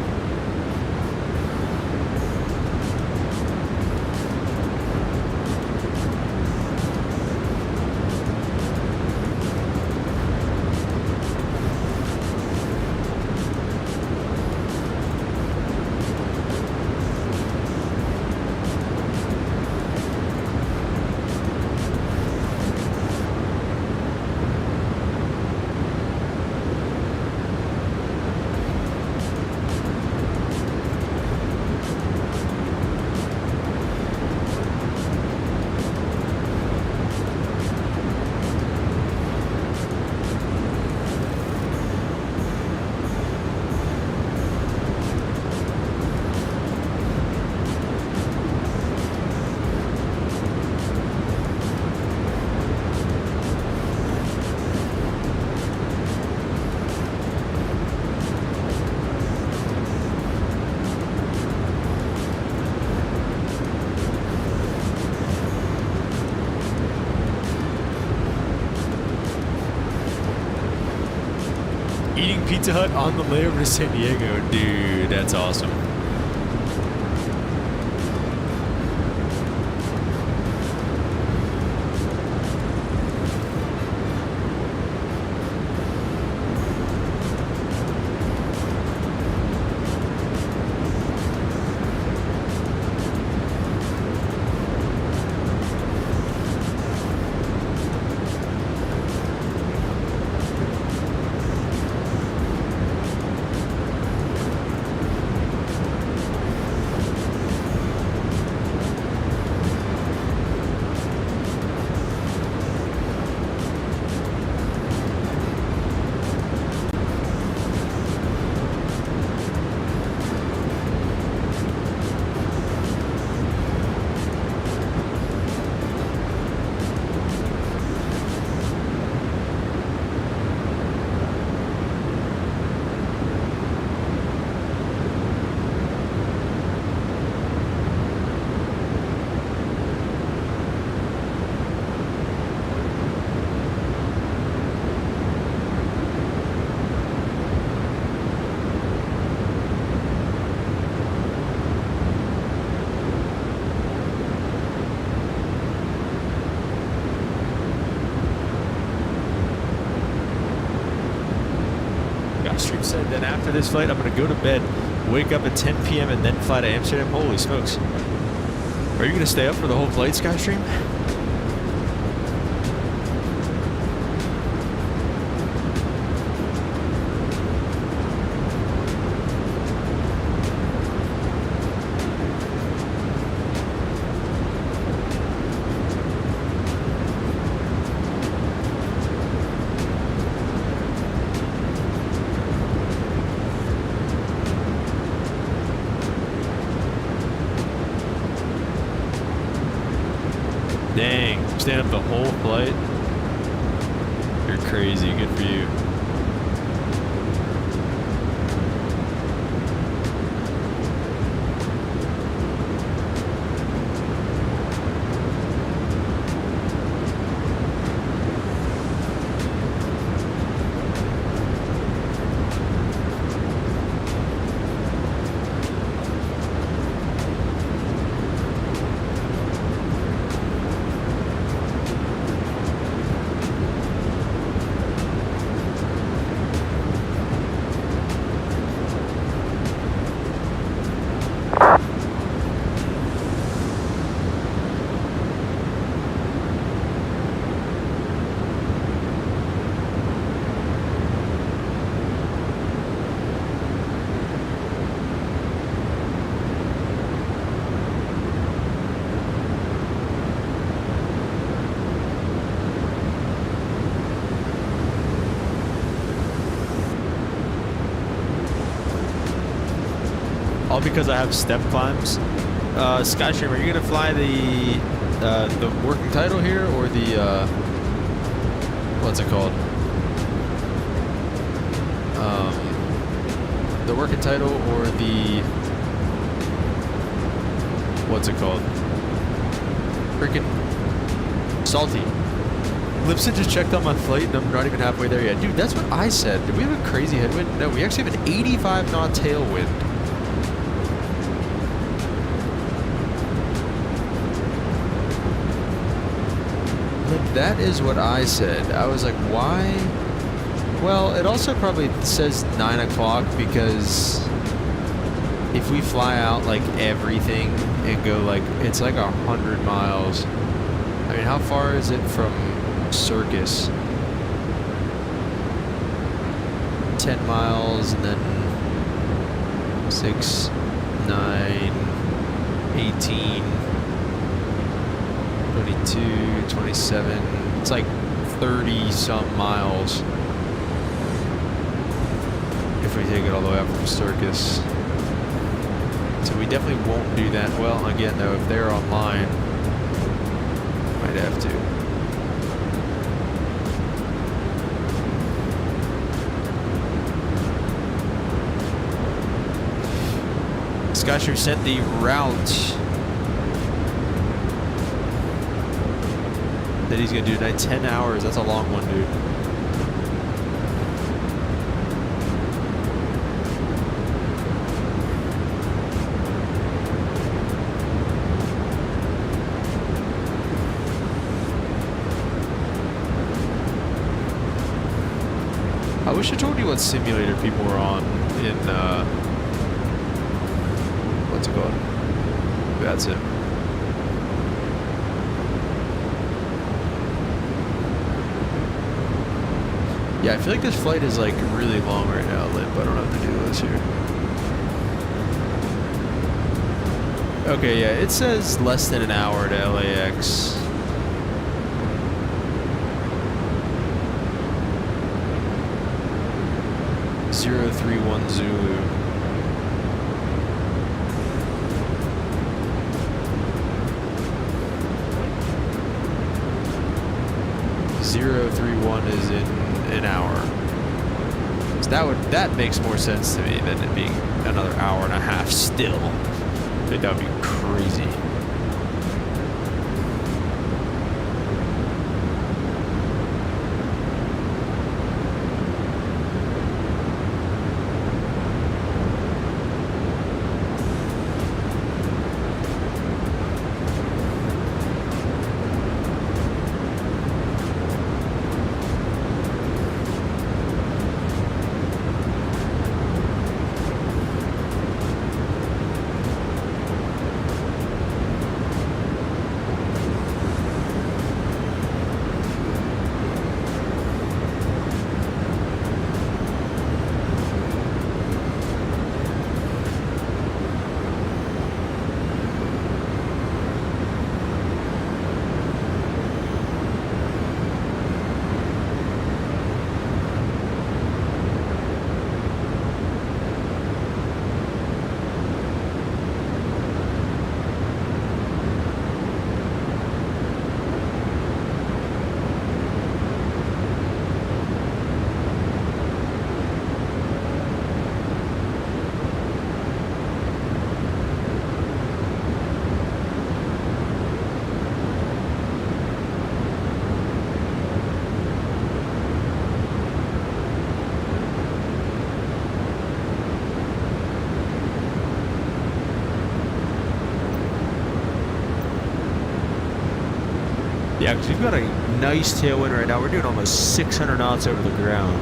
Eating Pizza Hut on the layover to San Diego. Dude, that's awesome. Stream said then after this flight, I'm going to go to bed, wake up at 10 p.m. and then fly to Amsterdam. Holy smokes. Are you going to stay up for the whole flight, Skystream? Dang, staying up the whole flight? You're crazy, good for you. all because I have step climbs. Skystream, are you gonna fly the working title here, or the what's it called? The working title, or the what's it called? Freaking salty. Lipson just checked on my flight and I'm not even halfway there yet. Dude, that's what I said. Did we have a crazy headwind? No, we actually have an 85 knot tailwind. Like, that is what I said. I was like, why? Well, it also probably says 9 o'clock because if we fly out like everything and go like, it's like 100 miles. I mean, how far is it from Circus? 10 miles and then 6, 9, 18, 22, 27. It's like 30 some miles if we take it all the way up from Circus. So we definitely won't do that. Well, again though, if they're online, might have to. Skyscraper sent the route that he's gonna do tonight. 10 hours. That's a long one, dude. I wish I told you what simulator people were on in, what's it called? VATSIM. Yeah, I feel like this flight is like really long right now, Lip. I don't have to do this here. Okay, yeah, it says less than an hour to LAX. (031) Zulu. (031) is in an hour. So that makes more sense to me than it being another hour and a half still. I think that would be crazy. Yeah, because we've got a nice tailwind right now. We're doing almost 600 knots over the ground.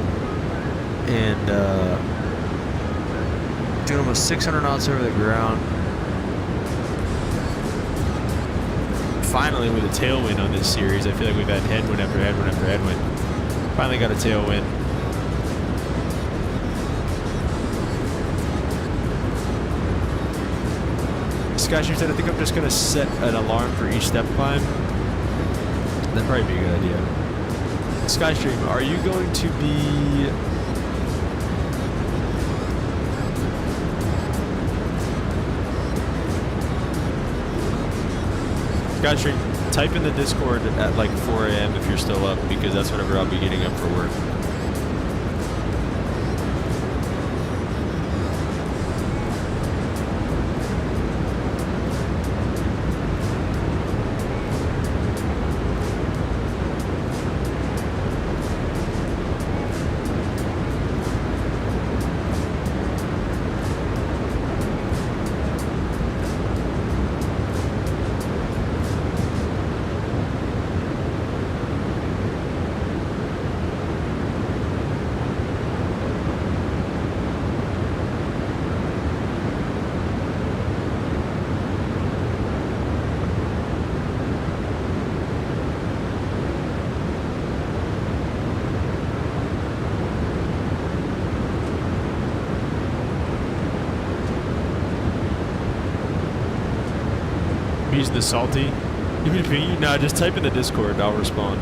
And, doing almost 600 knots over the ground. Finally, with a tailwind on this series, I feel like we've had headwind after headwind after headwind. Finally got a tailwind. Skyscraper said, I think I'm just going to set an alarm for each step climb. That'd probably be a good idea. Skystream, are you going to be... Skystream, type in the Discord at like 4 a.m. if you're still up, because that's whenever I'll be getting up for work. Use the salty. Give me a ping. No, just type in the Discord. I'll respond.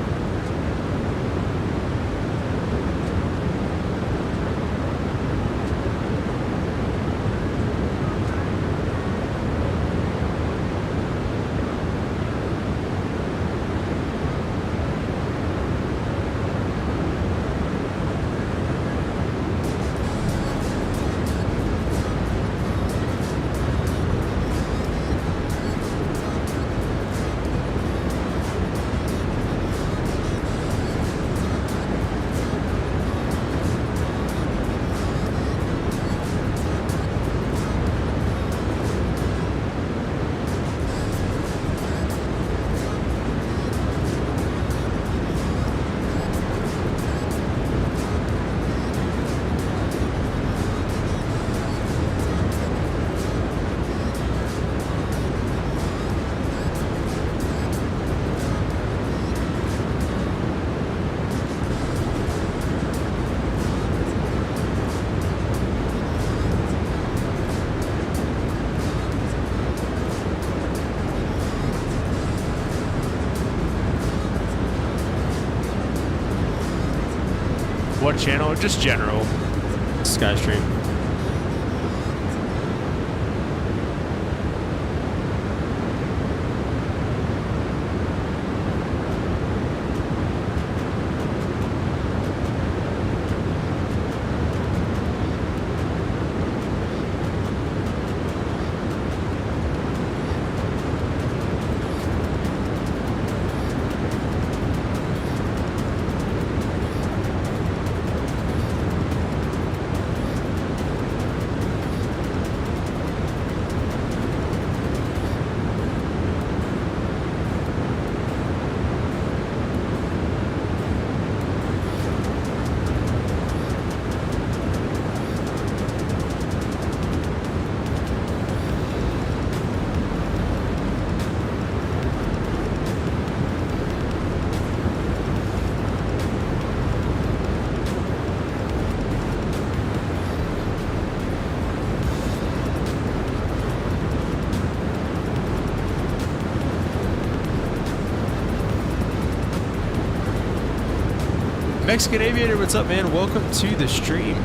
What channel? Just general. Skystream. Mexican Aviator, what's up, man? Welcome to the stream.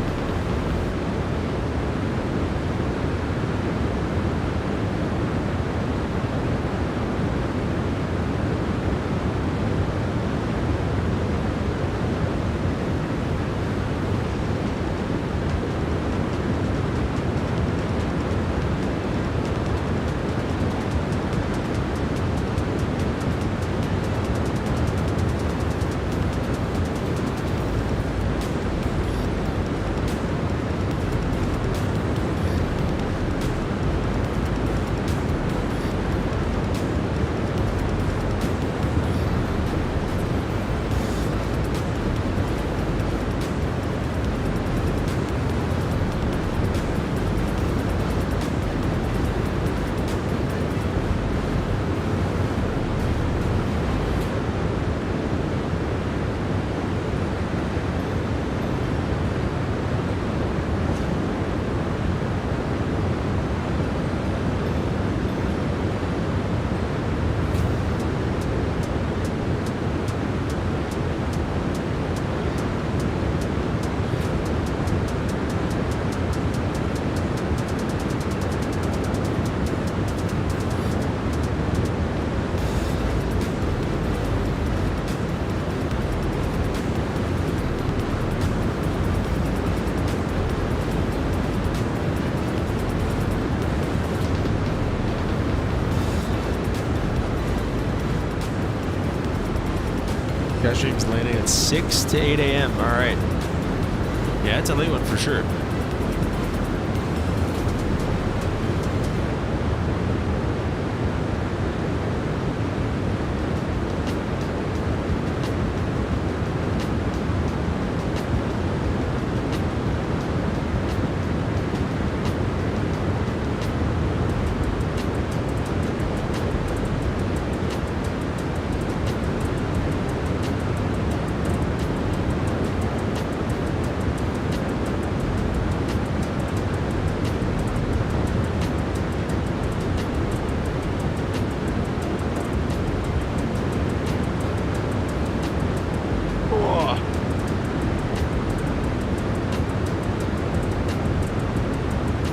Skystream's landing at 6 to 8 a.m. All right. Yeah, it's a late one for sure.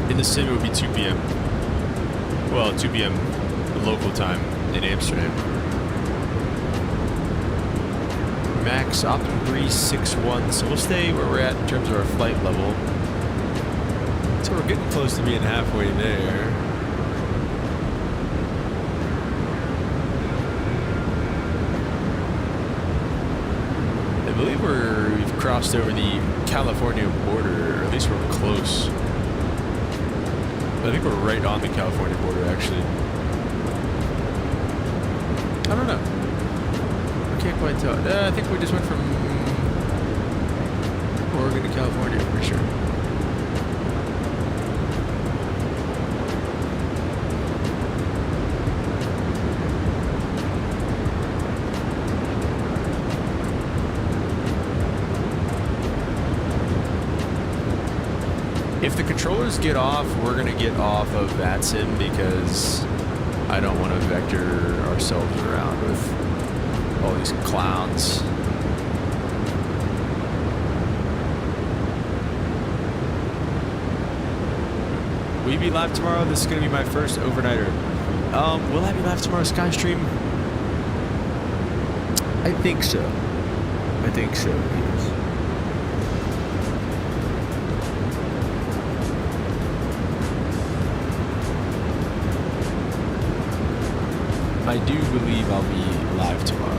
In the sim, it would be 2 p.m. Well, 2 p.m. local time in Amsterdam. Max optimum 361, so we'll stay where we're at in terms of our flight level. So we're getting close to being halfway there. I believe we've crossed over the California border, or at least we're close. I think we're right on the California border, actually. I don't know. I can't quite tell. I think we just went from Oregon to California, for sure. If the controllers get off, we're going to get off of VATSIM because I don't want to vector ourselves around with all these clowns. Will you be live tomorrow? This is going to be my first overnighter. Will I be live tomorrow, Skystream? I think so. I think so, yes. I do believe I'll be live tomorrow.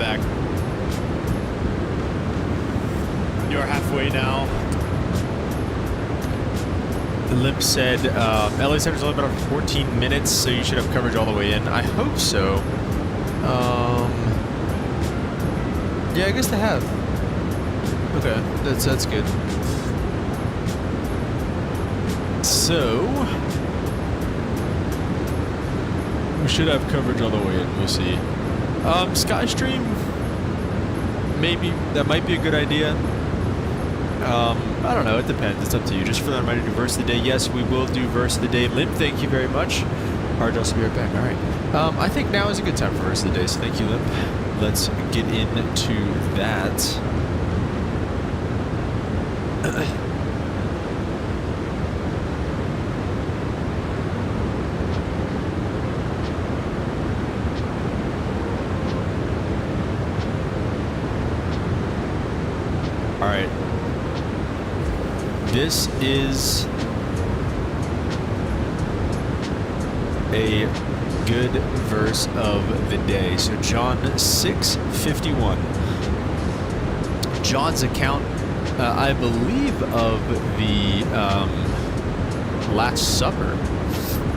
back. You are halfway now. Limp said, LA Center's only about 14 minutes, so you should have coverage all the way in. I hope so. Yeah, I guess they have. Okay, that's good. So, we should have coverage all the way in. We'll see. Skystream, maybe that might be a good idea. I don't know. It depends. It's up to you. Just for the reminder to do verse of the day. Yes, we will do verse of the day. Limp, thank you very much. Hard will be right back. All right. I think now is a good time for verse of the day. So thank you, Limp. Let's get into that. All right. This is a good verse of the day. So John 6:51. John's account, I believe, of the Last Supper,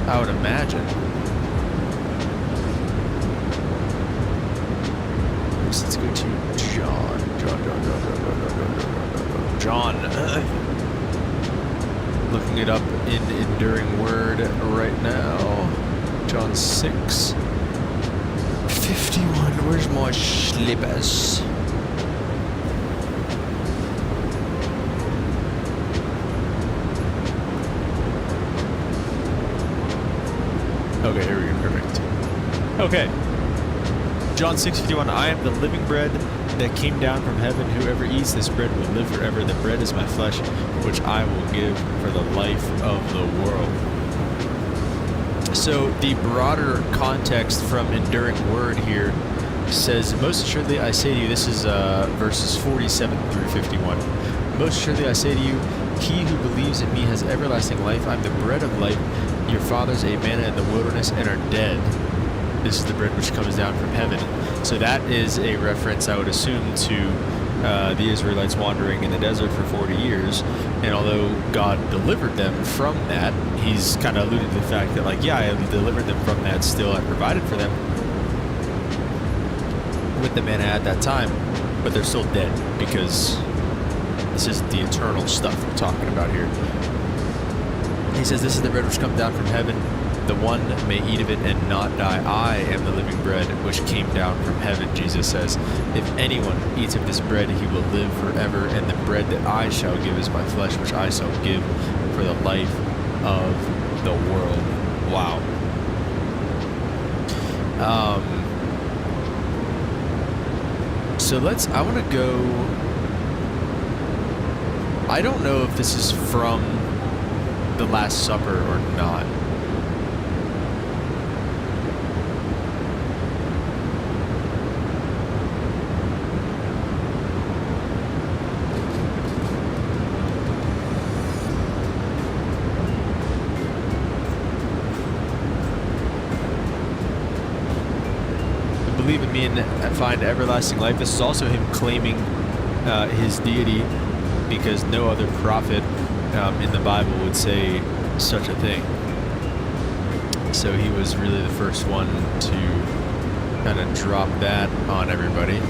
I would imagine. So let's go to John. Looking it up in Enduring Word right now. John 6:51. Where's my slippers? Okay, here we go. Perfect. Okay. John 6:51. I am the living bread that came down from heaven. Whoever eats this bread will live forever. The bread is my flesh, which I will give for the life of the world. So the broader context from Enduring Word here says, most assuredly I say to you, this is verses 47 through 51. Most assuredly I say to you, he who believes in me has everlasting life. I'm the bread of life. Your fathers ate manna in the wilderness and are dead. This is the bread which comes down from heaven. So that is a reference, I would assume, to the Israelites wandering in the desert for 40 years. And although God delivered them from that, he's kind of alluded to the fact that, like, yeah, I delivered them from that, still I provided for them with the manna at that time, but they're still dead because this isn't the eternal stuff we're talking about here. He says, this is the bread which comes down from heaven. The one may eat of it and not die. I am the living bread which came down from heaven, Jesus says. If anyone eats of this bread, he will live forever. And the bread that I shall give is my flesh, which I shall give for the life of the world. Wow. So I want to go, I don't know if this is from the Last Supper or not. Believe in me and find everlasting life. This is also him claiming his deity, because no other prophet in the Bible would say such a thing. So he was really the first one to kind of drop that on everybody.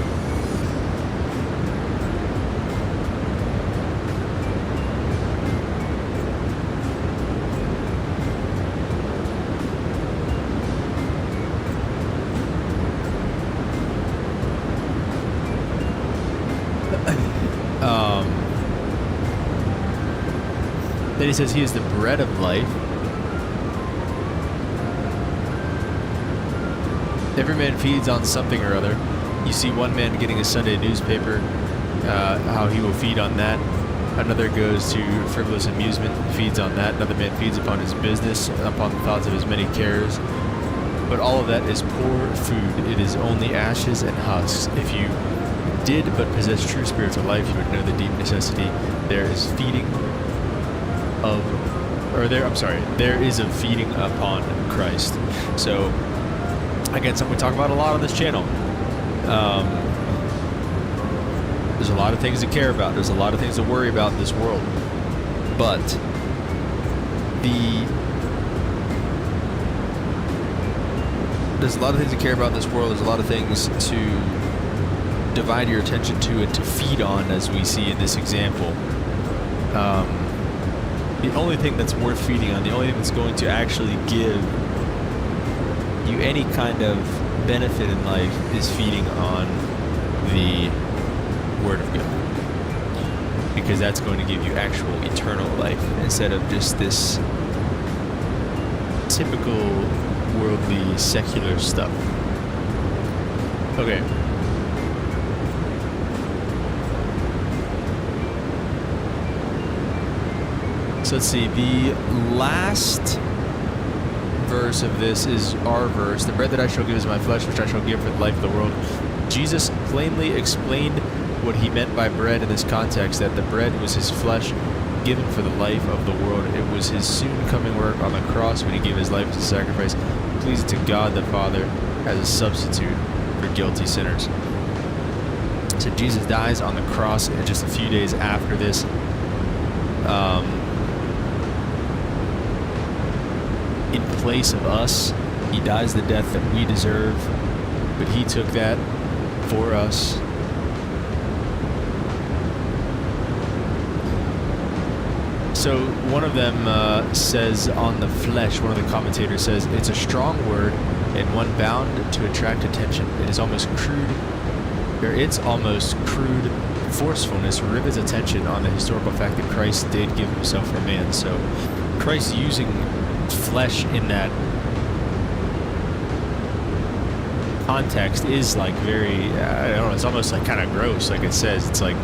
Then he says he is the bread of life. Every man feeds on something or other. You see one man getting a Sunday newspaper, how he will feed on that. Another goes to frivolous amusement, feeds on that. Another man feeds upon his business, upon the thoughts of his many cares. But all of that is poor food. It is only ashes and husks. If you did but possess true spiritual life, you would know the deep necessity there is a feeding upon Christ. So, again, something we talk about a lot on this channel. There's a lot of things to care about. There's a lot of things to worry about in this world. But there's a lot of things to care about in this world. There's a lot of things to divide your attention to and to feed on, as we see in this example. The only thing that's worth feeding on, the only thing that's going to actually give you any kind of benefit in life is feeding on the Word of God. Because that's going to give you actual eternal life instead of just this typical worldly secular stuff. Okay. So let's see, the last verse of this is our verse. The bread that I shall give is my flesh, which I shall give for the life of the world. Jesus plainly explained what he meant by bread in this context, that the bread was his flesh given for the life of the world. It was his soon coming work on the cross when he gave his life as a sacrifice, pleasing to God the Father as a substitute for guilty sinners. So Jesus dies on the cross, and just a few days after this, in place of us, he dies the death that we deserve, but he took that for us. So one of them says on the flesh, one of the commentators says, it's a strong word and one bound to attract attention. It's almost crude forcefulness rivets attention on the historical fact that Christ did give himself for man. So Christ using flesh in that context is like very, I don't know, it's almost like kind of gross. Like it says, it's like,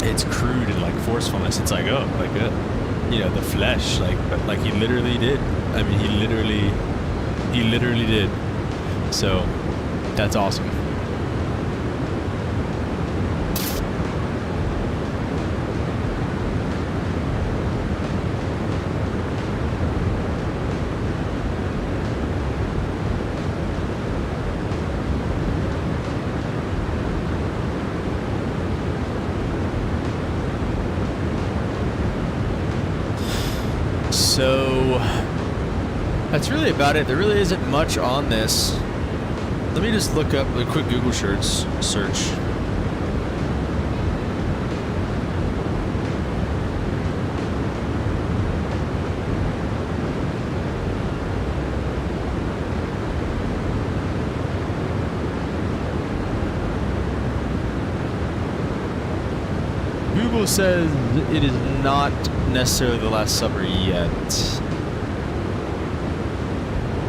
it's crude and like forcefulness. It's like, oh, like the flesh, like he literally did. I mean, he literally did. So that's awesome. So that's really about it. There really isn't much on this. Let me just look up a quick Google search. Google says it is not necessarily the Last Supper yet.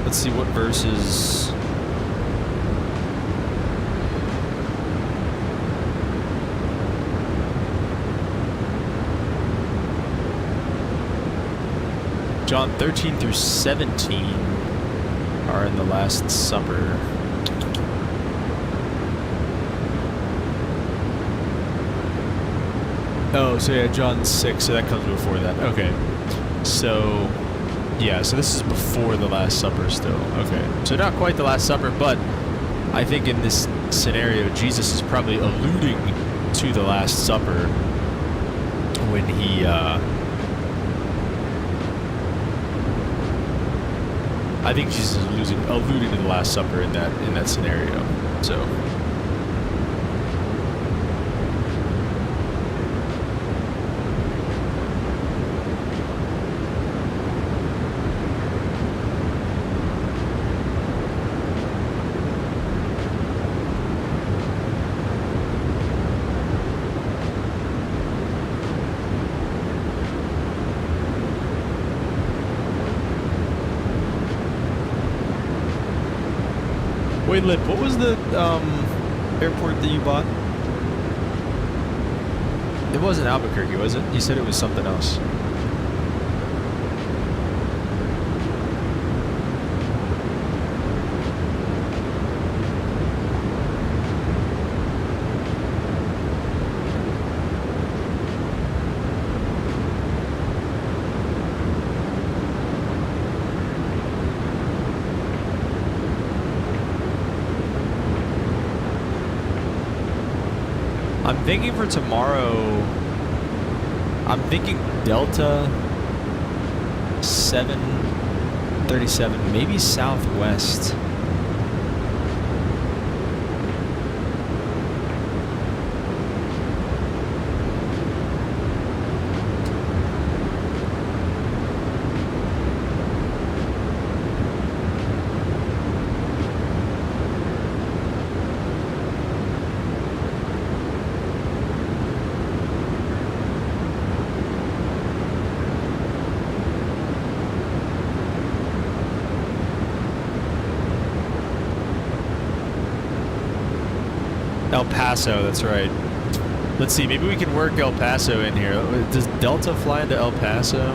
Let's see what verses. John 13 through 17 are in the Last Supper. Oh, so yeah, John 6, so that comes before that. Okay. So, yeah, so this is before the Last Supper still. Okay. So not quite the Last Supper, but I think in this scenario, Jesus is probably alluding to the Last Supper when he, I think Jesus is alluding to the Last Supper in that scenario. So. Wait, Lip, what was the airport that you bought? It wasn't Albuquerque, was it? You said it was something else. I'm thinking for tomorrow, I'm thinking Delta 737, maybe Southwest. El Paso, that's right. Let's see, maybe we can work El Paso in here. Does Delta fly into El Paso?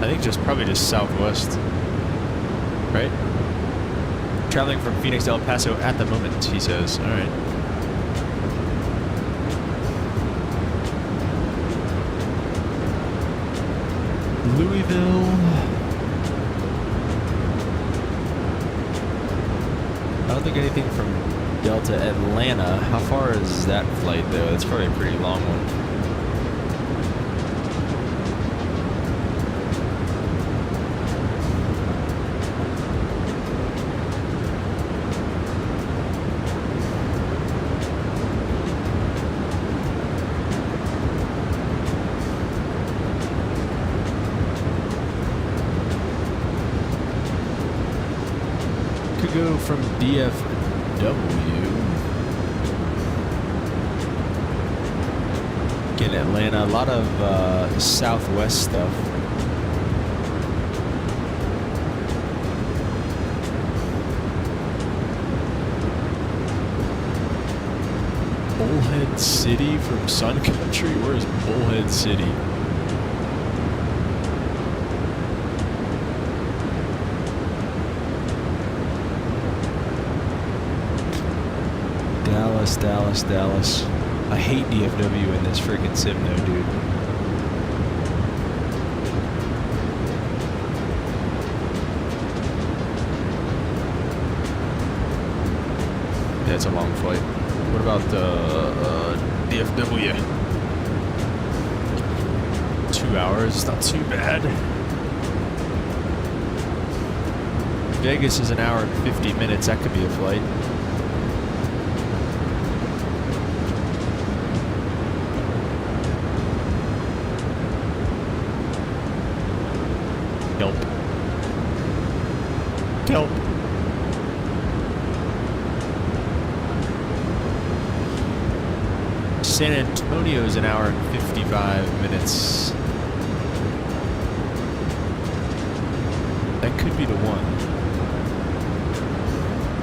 I think probably just Southwest. Right? Traveling from Phoenix to El Paso at the moment, he says. Alright. Louisville. I don't think anything from Delta Atlanta. How far is that flight though? That's probably a pretty long one. Could go from DFW. In Atlanta, a lot of Southwest stuff. Bullhead City from Sun Country? Where is Bullhead City? Dallas, Dallas, Dallas. I hate DFW in this freaking sim though, dude. Yeah, it's a long flight. What about DFW? 2 hours, not too bad. Vegas is an hour and 50 minutes. That could be a flight. Help. Help. San Antonio is an hour and 55 minutes. That could be the one.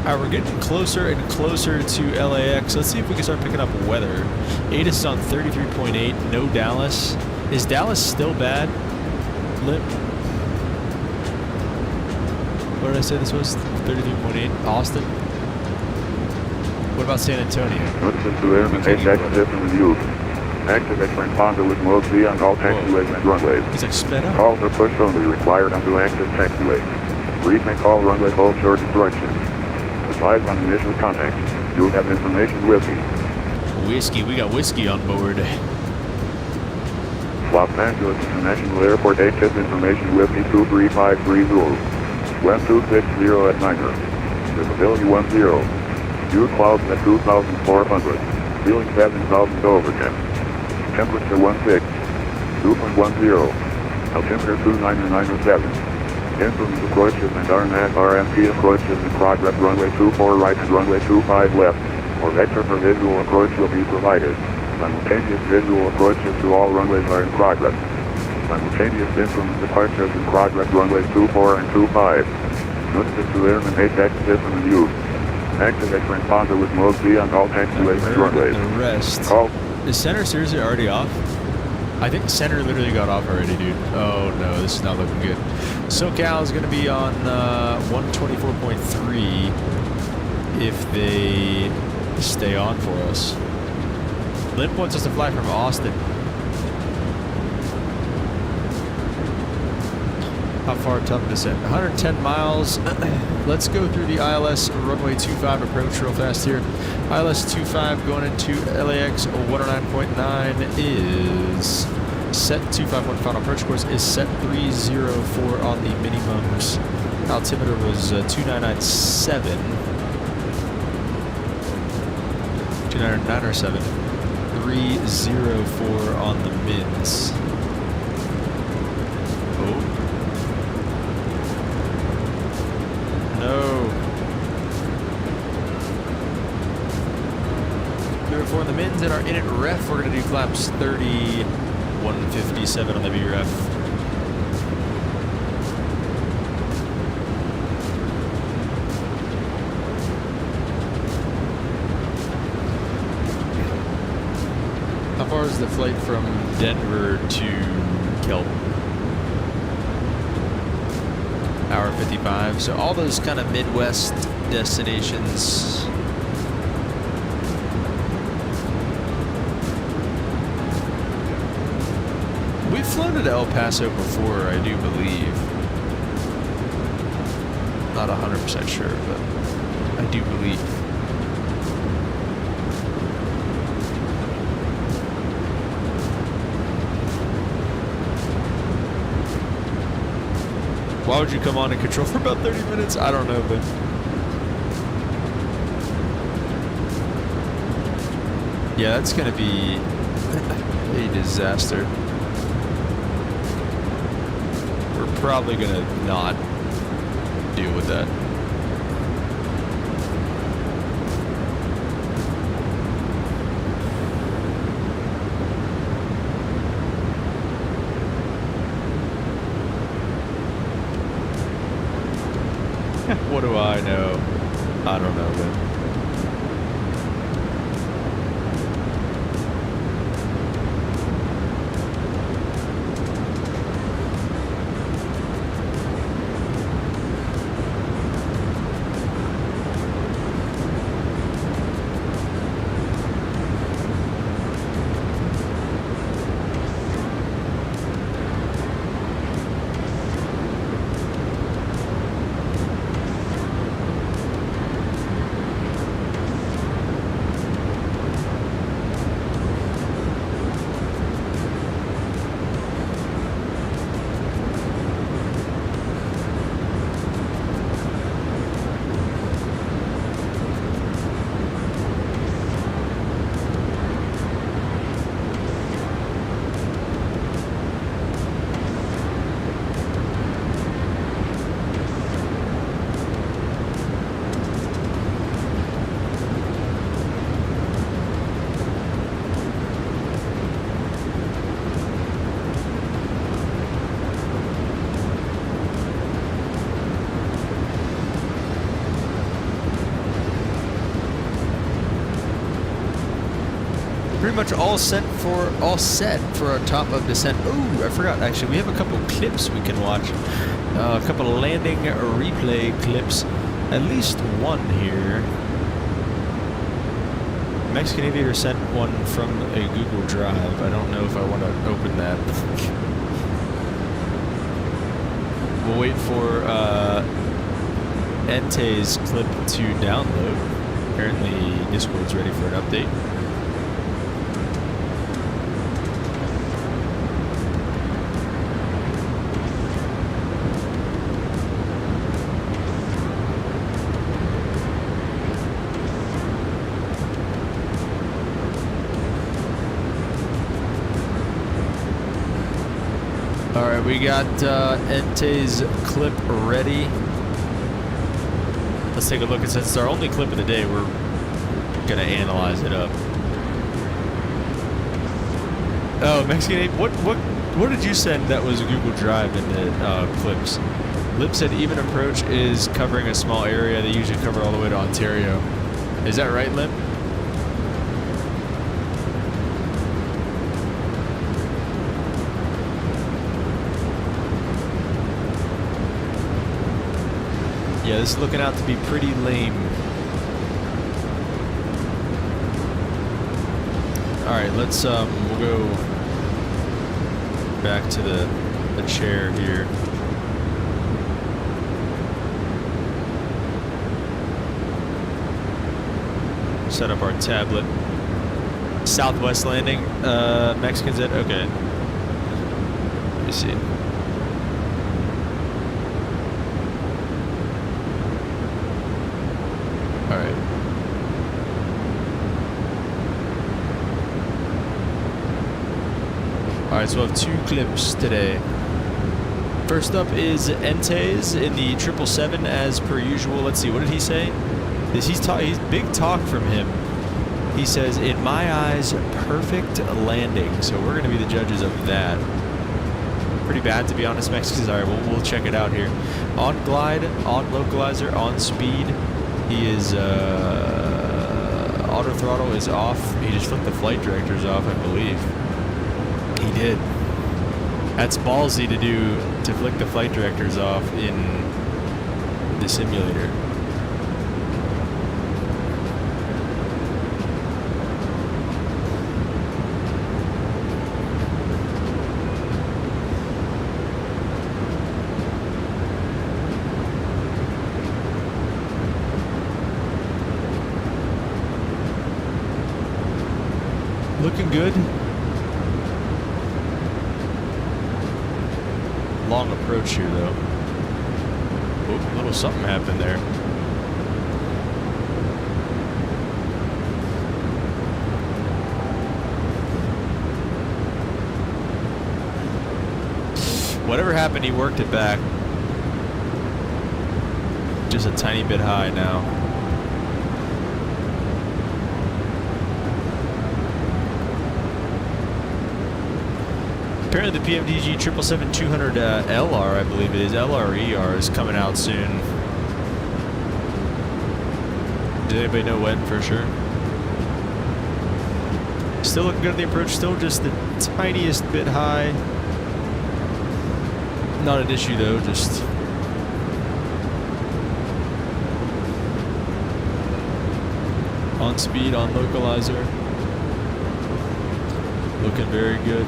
Alright, we're getting closer and closer to LAX. Let's see if we can start picking up weather. ATIS is on 33.8. No Dallas. Is Dallas still bad? Lip. What did I say this was? 33.8. Austin? What about San Antonio? Listen to Airman HX system review. Activate transponder with mode C on all taxiways and runways. He's like sped up. Calls are pushed only required onto active taxiways. Read may call runway hold short instructions. Advise on initial contact. You'll have information with you. Whiskey. We got whiskey on board. Los Angeles International Airport HS information with me 23530. Wind 260 at Niner. Visibility 10. Dew clouds at 2,400. Feeling 7,000 overcast. Temperature 16. 2.10. Altimeter 29907. Instruments approaches and RNAV RMP approaches in progress. Runway 24 right and runway 25 left. Or vector for visual approach will be provided. Simultaneous visual approaches to all runways are in progress. Simultaneous instrument departures in progress. Runways 24 and 25. Notices to Airman HX system in use. Activate transponder with mode C on all taxiways and runways. The rest. Call. Is center seriously already off? I think center literally got off already, dude. Oh no, this is not looking good. SoCal is going to be on 124.3 if they stay on for us. Limp wants us to fly from Austin. How far top of descent? 110 miles. Let's go through the ILS runway 25 approach real fast here. ILS 25 going into LAX 109.9 is set 251. Final approach course is set 304 on the minimums. Altimeter was 2997. 209 or 7. 304 on the mids. Oh. No. 304 on the mids and our in it ref. We're going to do flaps 30, 157 on the VREF. How far is the flight from Denver to Kelp? Hour 55. So all those kind of Midwest destinations. We've flown to El Paso before, I do believe. Not 100% sure, but I do believe. Why would you come on and control for about 30 minutes? I don't know, but... yeah, that's going to be a disaster. We're probably going to not deal with that. What do I know? I don't know, man. Pretty much all set for our top of descent. Oh, I forgot actually. We have a couple clips we can watch. A couple of landing replay clips. At least one here. Mexican Aviator sent one from a Google Drive. I don't know if I want to open that. We'll wait for Ente's clip to download. Apparently Discord's ready for an update. Alright, we got Ente's clip ready. Let's take a look. And since it's our only clip of the day, we're going to analyze it up. Oh, Mexican, what did you send that was a Google Drive in the clips? Lip said even approach is covering a small area. They usually cover all the way to Ontario. Is that right, Lip? Yeah, this is looking out to be pretty lame. Alright, let's we'll go back to the chair here. set up our tablet. Southwest landing, Mexicans at, okay. Let me see. All right. All right, so we'll have 2 clips today. First up is Entes in the 777 as per usual. Let's see, what did he say? He's big talk from him. He says, in my eyes, perfect landing. So we're going to be the judges of that. Pretty bad, to be honest, Mexicans. All right, we'll check it out here. On glide, on localizer, on speed. He is, auto throttle is off. He just flipped the flight directors off, I believe. He did. That's ballsy to do, to flick the flight directors off in the simulator. Looking good. Long approach here, though. Oop, a little something happened there. Whatever happened, he worked it back. Just a tiny bit high now. Apparently the PMDG 777-200 LR, I believe it is, LR-ER is coming out soon. Does anybody know when for sure? Still looking good at the approach, still just the tiniest bit high. Not an issue though, just on speed, on localizer. Looking very good.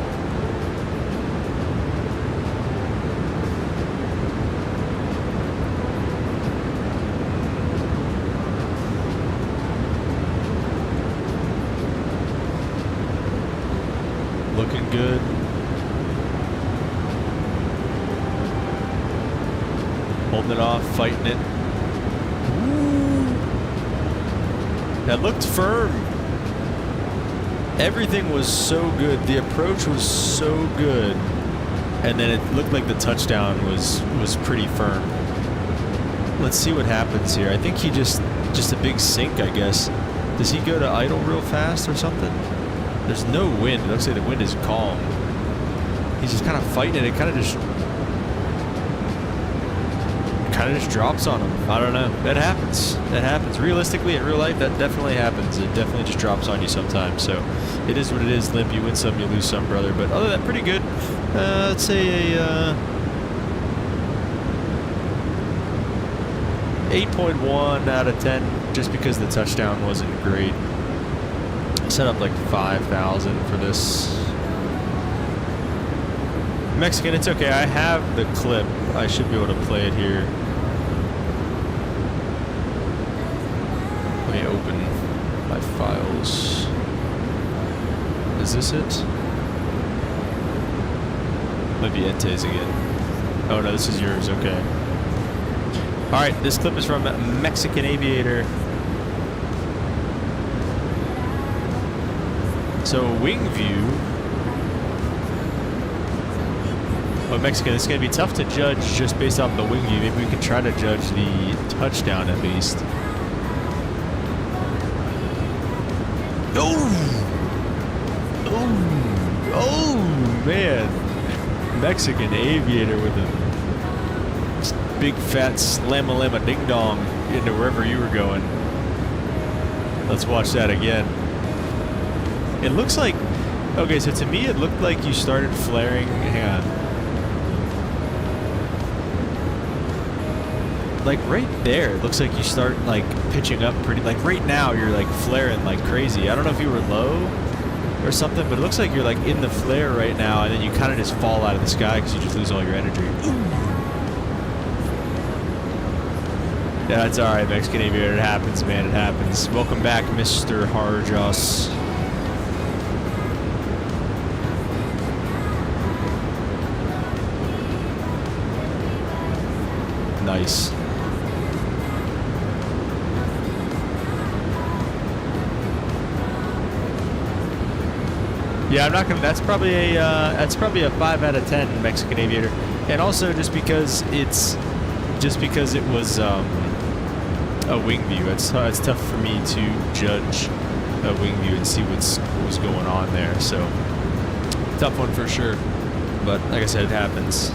Looking good. Holding it off, fighting it. Ooh. That looked firm. Everything was so good. The approach was so good. And then it looked like the touchdown was pretty firm. Let's see what happens here. I think he just a big sink, I guess. Does he go to idle real fast or something? There's no wind. It looks like the wind is calm. He's just kind of fighting it. It kind of just drops on him. I don't know. That happens. That happens. Realistically, in real life, that definitely happens. It definitely just drops on you sometimes. So it is what it is. Limp. You win some, you lose some, brother. But other than that, pretty good. Let's say a 8.1 out of 10, just because the touchdown wasn't great. Set up like 5,000 for this. Mexican, it's okay. I have the clip. I should be able to play it here. Let me open my files. Is this it? Maybe Entes again. Oh no, this is yours. Okay. All right, this clip is from Mexican Aviator. So wing view. Oh, Mexican, it's going to be tough to judge just based off the wing view. Maybe we can try to judge the touchdown at least. Oh! Oh! Oh, man. Mexican Aviator with a big fat slamma-lamma ding-dong into wherever you were going. Let's watch that again. It looks like... Okay, so to me it looked like you started flaring... Hang on. Like right there, it looks like you start like pitching up pretty... Like right now you're like flaring like crazy. I don't know if you were low or something, but it looks like you're like in the flare right now and then you kind of just fall out of the sky because you just lose all your energy. Yeah, it's all right, Mexican Aviator. It happens, man. It happens. Welcome back, Mr. Harjos. Nice. Yeah, I'm not gonna. That's probably a 5 out of 10 Mexican Aviator, and also just because it was a wing view. It's tough for me to judge a wing view and see what was going on there. So tough one for sure. But like I said, it happens.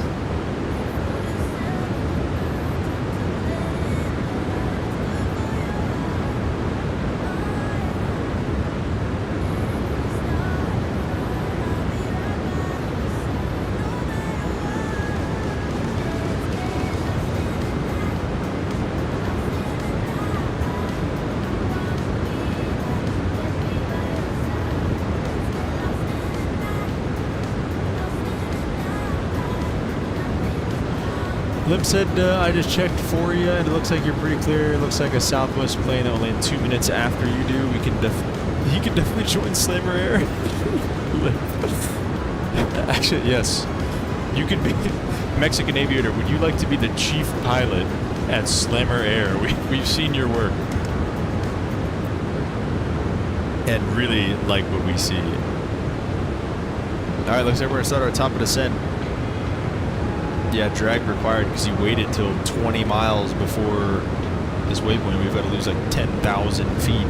Lim said, I just checked for you, and it looks like you're pretty clear. It looks like a Southwest plane that will land 2 minutes after you do. He can definitely join Slammer Air. Actually, yes. You could be Mexican Aviator. Would you like to be the chief pilot at Slammer Air? We've seen your work. And really like what we see. Alright, looks like we're going to start our top of descent. Yeah, drag required because you waited till 20 miles before this waypoint. We've got to lose like 10,000 feet.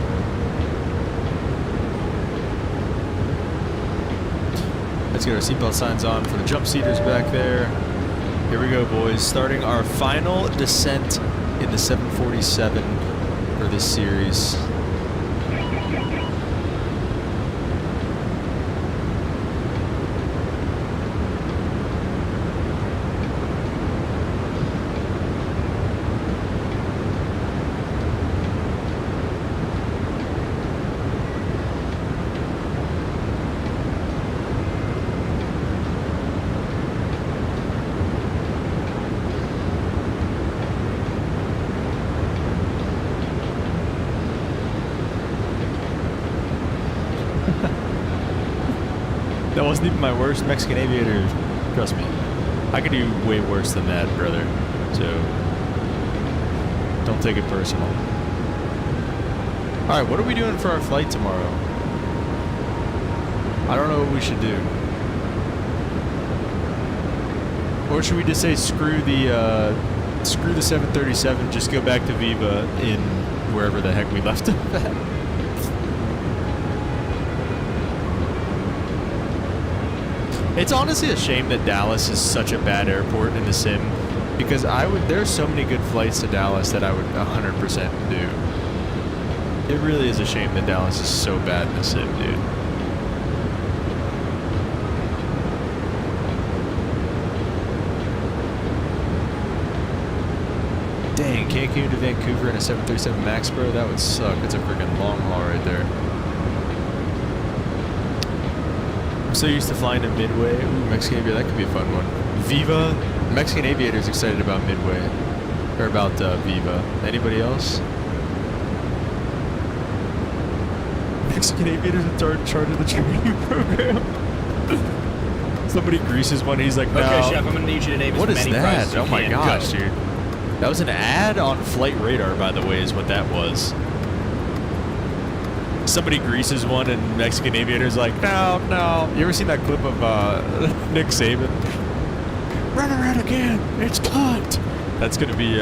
Let's get our seatbelt signs on for the jump seaters back there. Here we go, boys. Starting our final descent in the 747 for this series. That wasn't even my worst Mexican Aviator. Trust me. I could do way worse than that, brother. So, don't take it personal. Alright, what are we doing for our flight tomorrow? I don't know what we should do. Or should we just say screw the 737, just go back to Viva in wherever the heck we left it at? It's honestly a shame that Dallas is such a bad airport in the sim, because there's so many good flights to Dallas that I would 100% do. It really is a shame that Dallas is so bad in the sim, dude. Dang, Cancun to Vancouver in a 737 MAX, bro? That would suck. It's a freaking long haul right there. I'm so used to flying to Midway. Ooh, Mexican Aviator, that could be a fun one. Viva, Mexican Aviator's excited about Midway. Or about Viva. Anybody else? Mexican Aviator's in charge of the training program. Somebody greases one, he's like, no. Okay, Chef, I'm gonna need you to name what as is many that? prices Oh my you gosh, can. dude. That was an ad on Flight Radar, by the way, is what that was. Somebody greases one and Mexican Aviator's like, no, no. You ever seen that clip of Nick Saban? Run around again, it's cut. That's gonna be,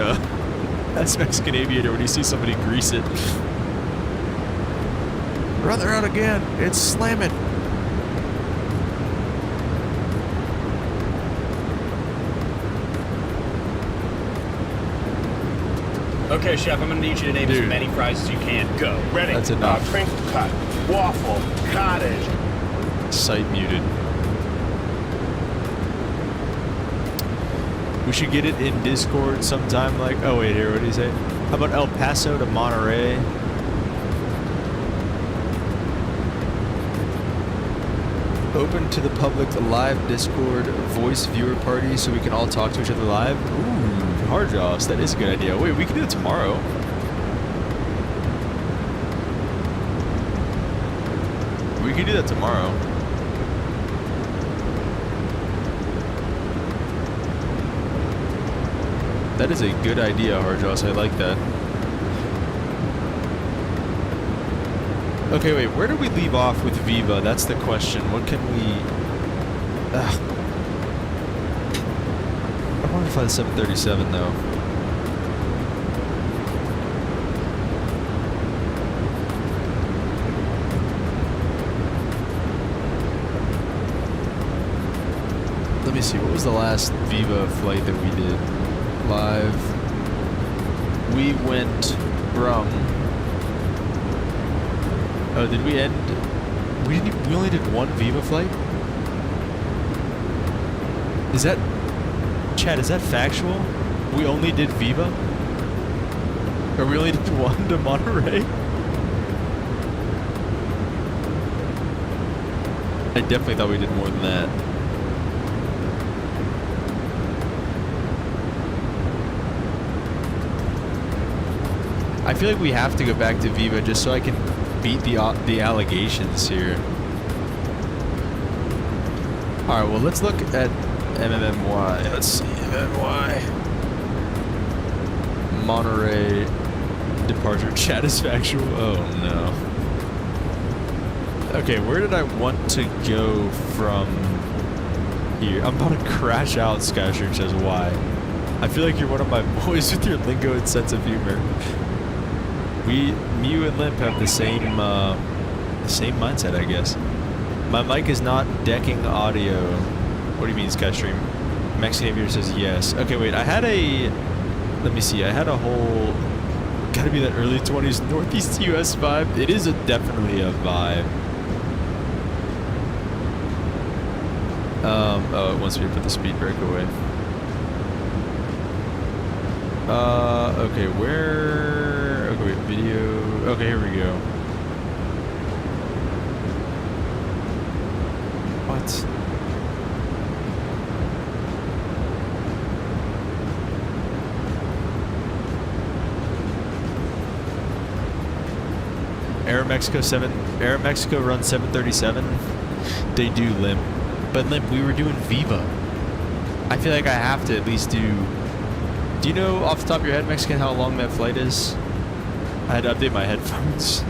that's Mexican Aviator when you see somebody grease it. Run around again, it's slamming. Okay, Chef, I'm gonna need you to name as many fries as you can. Go. Ready? That's enough. Crinkle cut, waffle, cottage. Site muted. We should get it in Discord sometime, like, oh wait, here, what did he say? How about El Paso to Monterey? Open to the public live Discord voice viewer party so we can all talk to each other live. Ooh, hard jobs. That is a good idea. Wait, we can do it tomorrow. We can do that tomorrow. That is a good idea, Harjoss. I like that. Okay, wait. Where do we leave off with Viva? That's the question. What can we... Ugh. I want to fly the 737, though. Let me see. What was the last Viva flight that we did? Live. We went from... Oh, did we end? We only did one Viva flight? Is that... Chad, is that factual? We only did Viva? Or we only did one to Monterey? I definitely thought we did more than that. I feel like we have to go back to Viva just so I can beat the allegations here. Alright, well, let's look at MMMY. Let's see, MMY. Monterey departure chat is factual. Oh, no. Okay, where did I want to go from here? I'm about to crash out, Skystream says, why? I feel like you're one of my boys with your lingo and sense of humor. You and Limp have the same mindset, I guess. My mic is not decking audio. What do you mean, Skystream? Mexican Aviator says yes. Okay, wait, I had a... Let me see, I had a whole... Gotta be that early 20s Northeast US vibe. It is definitely a vibe. Oh, it wants me to put the speed brake away. Okay, where... Okay, wait, video... Okay, here we go. What? Aeromexico runs 737. They do Limp. But Limp, we were doing Viva. I feel like I have to at least do... Do you know off the top of your head, Mexican, how long that flight is? I had to update my headphones.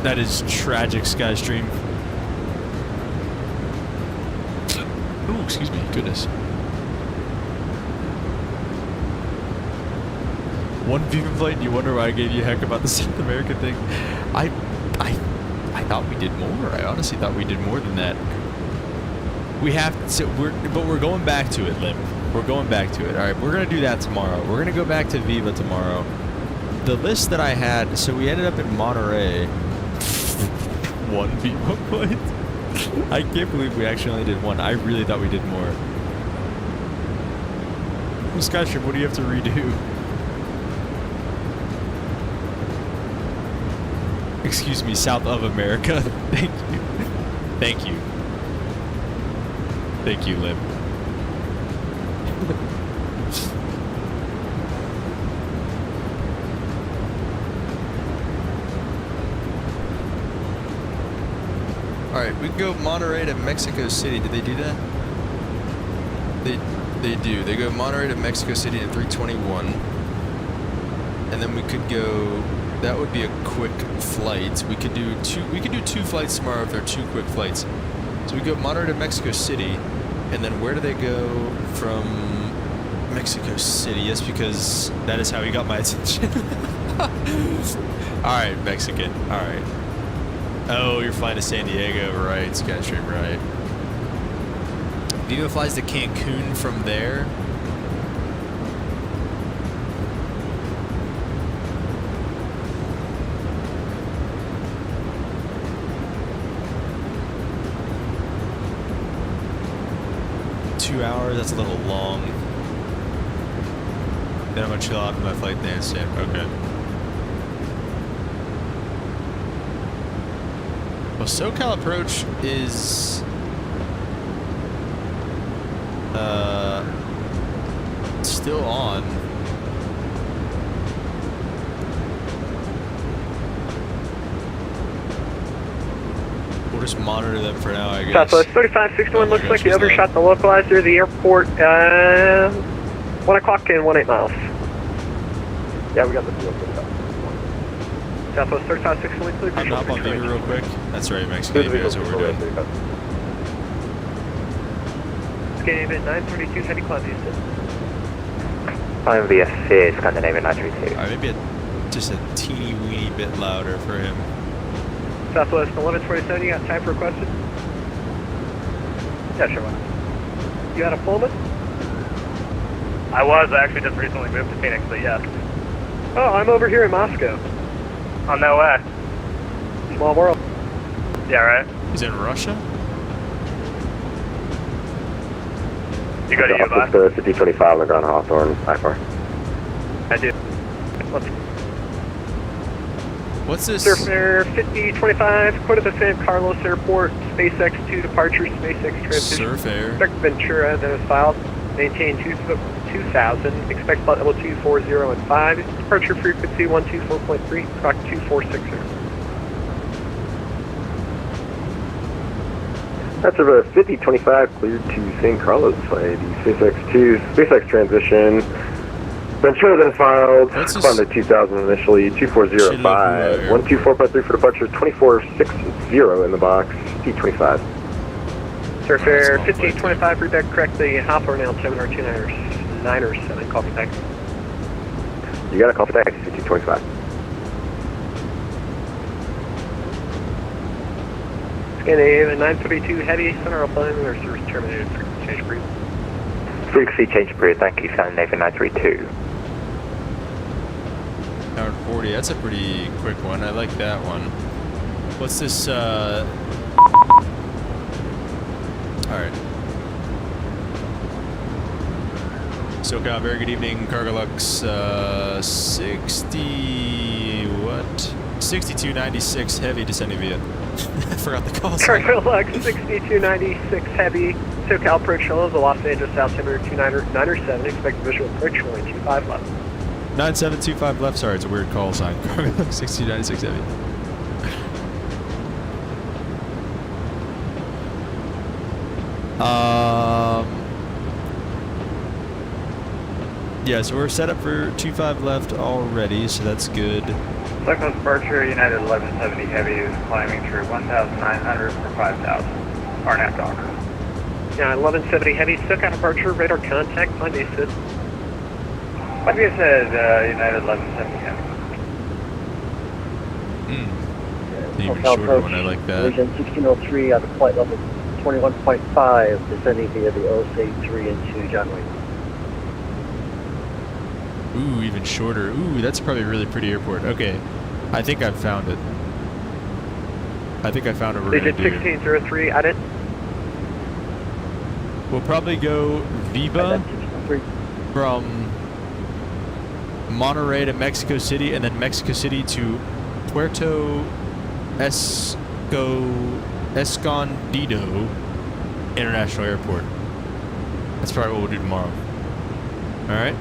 That is tragic, Skystream. Oh, excuse me, goodness. One Viva flight and you wonder why I gave you heck about the South American thing. I thought we did more. I honestly thought we did more than that. We have to, but we're going back to it, Limp. We're going back to it. All right, we're gonna do that tomorrow. We're gonna go back to Viva tomorrow. The list that I had, so we ended up in Monterey. One Viva flight. I can't believe we actually only did one. I really thought we did more. Skystream, what do you have to redo? Excuse me, South of America. Thank you. Thank you. Thank you, Limp. Alright, we can go Monterey to Mexico City. Did they do that? They do. They go Monterey to Mexico City at 3:21. And then we could go... That would be a quick flight. We could do two flights tomorrow if they're two quick flights. So we go Monterey to Mexico City, and then where do they go from Mexico City? Yes, because that is how he got my attention. Alright, Mexican. Alright. Oh, you're flying to San Diego, right, Skystream, right. Viva flies to Cancun from there. Hours, that's a little long. Then I'm gonna chill out in my flight dance. Yeah, okay. Well, SoCal approach is still on. We'll just monitor them for now, I guess. Southwest 3561 looks like you overshot the localizer of the airport. 1 o'clock and 18 miles. Yeah, we got the field. Southwest 3561 clear. I'm hop on Viva real quick. That's right, Mexican Navy, that's what we're doing. Game at 932 heavy cloud Houston. I'm VSC, Scandinavian 932. Alright, maybe just a teeny weeny bit louder for him. Southwest 1127, you got time for a question? Yeah, sure. You had a Pullman? I was. I actually just recently moved to Phoenix, but yes. Oh, I'm over here in Moscow. Oh, no way. Small world. Yeah, right? He's in Russia? You go to U-Bus? 5025 on the ground, Hawthorne, IFR. I do. What's this? Surfair 5025, quoted the San Carlos Airport, SpaceX 2 departure, SpaceX transition. Surfair. Expect Ventura, then is filed. Maintain 2000, expect flight level 240 and 5. Departure frequency 124.3, clock 2460. That's a 5025 cleared to San Carlos by the SpaceX 2, SpaceX transition. Ventura then filed, climb to 2000 initially, 2405, 124.3 for departure, 2460 in the box, T25. Surfair 1525, read that correctly, Hawthorne L7 or 297, copy back. You got a call for taxi, T25. Scandinavian 932 heavy, center plane, or service terminated, frequency change brief. Frequency change period, thank you, Scandinavian 932. Howard 40, that's a pretty quick one. I like that one. What's this, Alright. SoCal, very good evening. Cargolux, 6296 heavy descending via. I forgot the call sign. Cargolux 6296 heavy, SoCal approach hello, the Los Angeles South Center 297, expect visual approach runway 25 left. 9725 left, sorry, it's a weird call sign. Cargolux 6296 heavy. Yeah, so we're set up for 25 left already, so that's good. Southwest departure, United 1170 Heavy is climbing through 1,900 for 5,000. RNAV Docker. Yeah, 1170 Heavy, SoCal departure, radar contact, find a sit. Like I said, United 1170 Heavy. Even shorter one, I like that. Region 1603 at the flight level 21.5, descending via the OSA-3 into John Wayne. Ooh, even shorter. Ooh, that's probably a really pretty airport. Okay, I think I've found it. I think I found it. Region 1603 at it. We'll probably go Viva from Monterrey to Mexico City, and then Mexico City to Puerto Escondido International Airport. That's probably what we'll do tomorrow. Alright?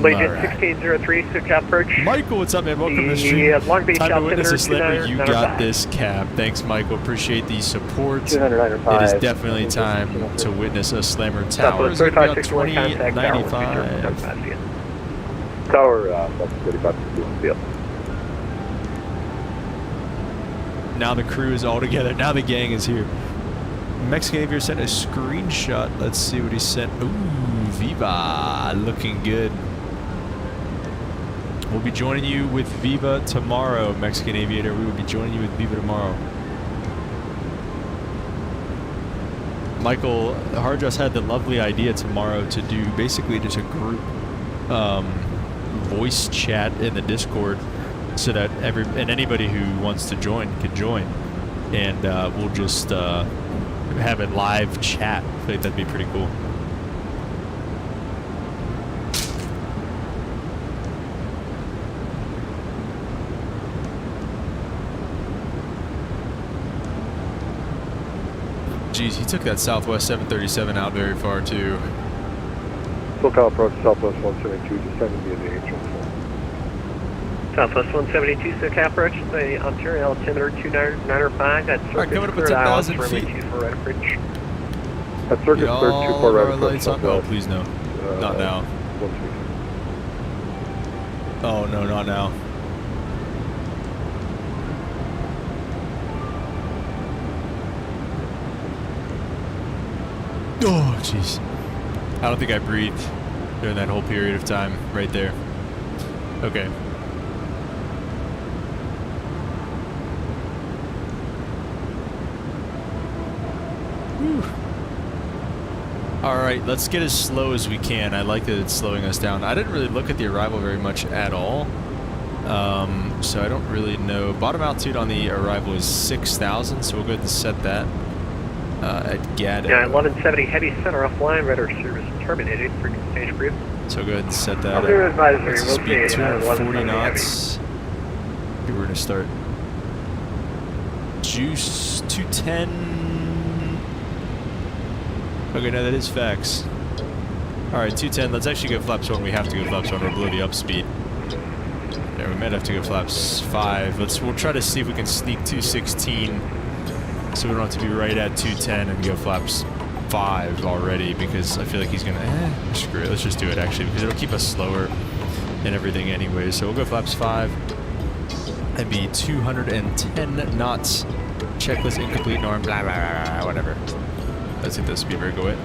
Legion 1603, SoCal approach. Michael, what's up, man? Welcome to the stream. Long Beach Time to witness a Altimeter slammer. You got this, Cap. Thanks, Michael. Appreciate the support. 295. It is definitely time to witness a slammer tower. It's going to be about 2095. Tower, 35 field. Now the crew is all together. Now the gang is here. Mexican Aviator sent a screenshot. Let's see what he sent. Ooh, Viva. Looking good. We'll be joining you with Viva tomorrow, Mexican Aviator. We will be joining you with Viva tomorrow. Michael Hardress had the lovely idea tomorrow to do basically just a group voice chat in the Discord, so that anybody who wants to join can join, and we'll just have a live chat. I think that'd be pretty cool. geez, he took that Southwest 737 out very far too. SoCal approach Southwest 172, descending via the H14. Southwest 172, SoCal approach, the Ontario altimeter 295, that circuit coming up at cleared Islands, 10,000 runway feet. 24 right approach. That circuit Get cleared all 24 of right our approach. lights on. Oh, please no. Not now. 132. Oh, no, not now. Oh, jeez. I don't think I breathed during that whole period of time right there. Okay. Whew. All right, let's get as slow as we can. I like that it's slowing us down. I didn't really look at the arrival very much at all. So I don't really know. Bottom altitude on the arrival is 6,000, so we'll go ahead and set that at Gatto. Yeah, 1170 heavy center offline, radar service terminated for stage brief. So go ahead and set that Altimeter up. advisory, Let's we'll speed see, 240 1170 knots. Okay, we're going to start. Juice 210. Okay, no, that is facts. Alright, 210. Let's actually go flaps 1. We have to go flaps 1 or below the up speed. Yeah, we might have to go flaps 5. We'll try to see if we can sneak 216 so we don't have to be right at 210 and go flaps 5 already, because I feel like he's gonna screw it. Let's just do it actually, because it'll keep us slower and everything anyway. So we'll go flaps 5 and be 210 knots. Checklist incomplete, norm, blah, blah, blah, blah, whatever. Let's hit the speed break away.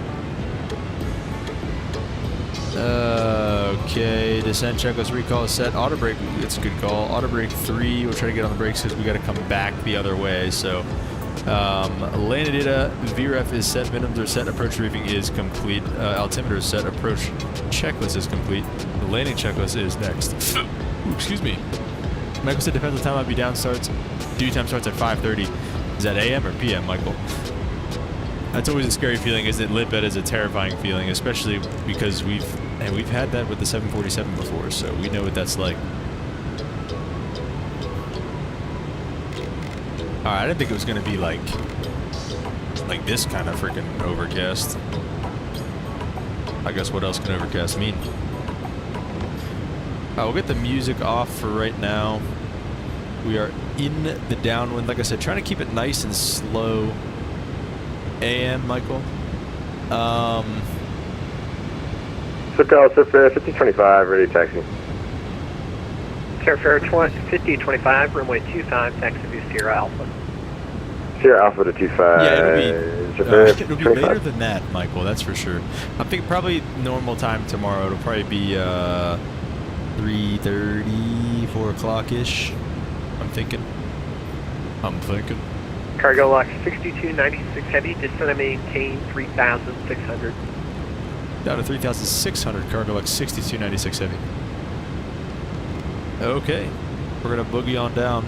Okay, descent checklist recall is set. Auto brake, it's a good call. Auto brake 3, we'll try to get on the brakes because we got to come back the other way. So, landing data, VREF is set, minims are set, approach briefing is complete, altimeter is set, approach checklist is complete. The landing checklist is next. Ooh, excuse me. Michael said depends on time I'll be down starts. Due time starts at 5:30. Is that AM or PM, Michael? That's always a scary feeling. Is it lit bed is a terrifying feeling, especially because we've had that with the 747 before, so we know what that's like. Alright, I didn't think it was gonna be like this kind of freaking overcast. I guess what else can overcast mean? We'll get the music off for right now. We are in the downwind, like I said, trying to keep it nice and slow. AM, Michael. SoCal, Surfair 5025, ready taxi. Surfair 5025, runway 25, taxi to Sierra Alpha. Sierra Alpha to 25. Yeah, it'll be later than that, Michael, that's for sure. I'm thinking probably normal time tomorrow. It'll probably be 3:30, 4 o'clock-ish. I'm thinking. Cargolux 6296 heavy, descend and maintain 3,600. Down to 3,600, Cargolux 6296 heavy. Okay, we're gonna boogie on down.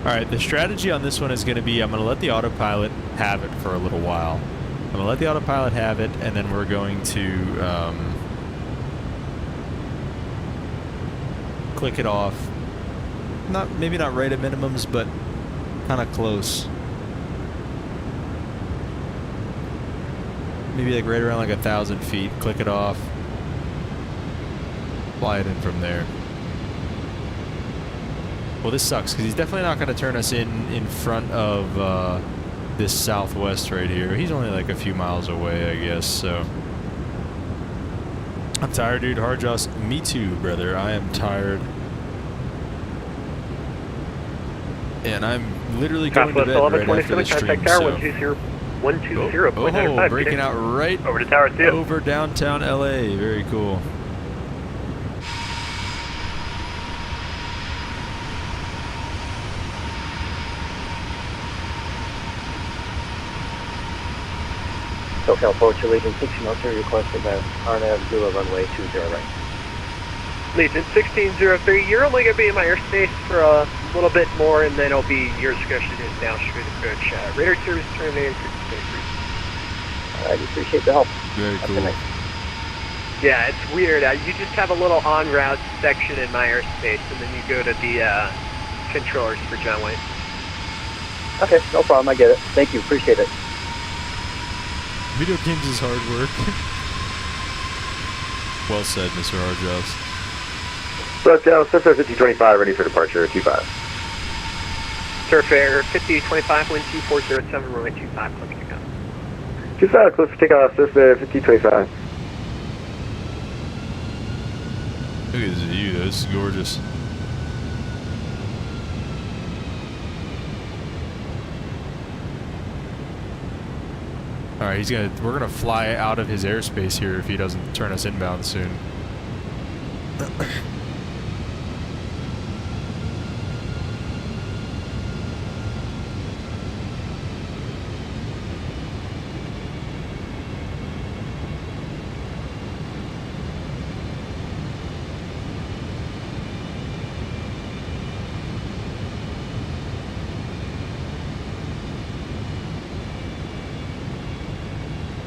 Alright, the strategy on this one is going to be I'm going to let the autopilot have it for a little while. I'm going to let the autopilot have it, and then we're going to click it off. Maybe not right at minimums, but kind of close. Maybe like right around like 1,000 feet. Click it off. Fly it in from there. Well, this sucks because he's definitely not going to turn us in front of this Southwest right here. He's only like a few miles away, I guess, so. I'm tired, dude. Hard jaws. Me too, brother. I am tired. And I'm literally going to bed right after the stream, so. 120.95. Breaking out right over to Tower 2. Over downtown LA. Very cool. SoCal approach, Legion 1603 requested by RNAV Zulu runway 20 right. Legion 1603, you're only going to be in my airspace for a little bit more, and then it'll be your discretion to downstream approach. Radar service terminated for space. I appreciate the help. Very That's cool. nice. Yeah, it's weird. You just have a little on-route section in my airspace, and then you go to the controllers for John Wayne. Okay, no problem. I get it. Thank you. Appreciate it. Video games is hard work. Well said, Mr. Hardjobs. SoCal, Surfair 5025, ready for departure, 25. Surfair 5025, wind 2407, runway 25, close to takeoff. 25, close to takeoff, Surfair 5025. Look at this view, though. This is gorgeous. Alright, we're gonna fly out of his airspace here if he doesn't turn us inbound soon.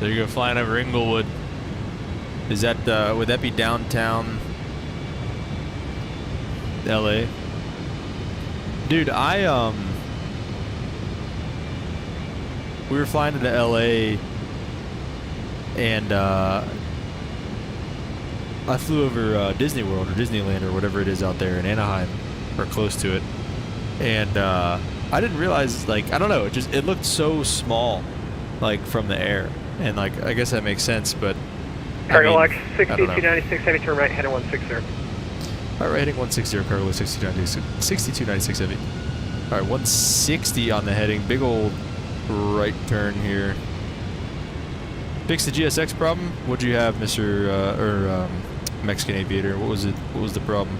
There you go, flying over Inglewood. Is that, would that be downtown LA? Dude, we were flying into LA and, I flew over, Disney World or Disneyland or whatever it is out there in Anaheim, or close to it. And, I didn't realize, like, I don't know, it looked so small, like, from the air. And like, I guess that makes sense, but Cargolux 6296, heavy turn right, heading 160. Alright, heading 160, Cargolux 6296 heavy. Alright, 160 on the heading, big old right turn here. Fix the GSX problem? What'd you have, Mr. Mexican Aviator? What was it? What was the problem?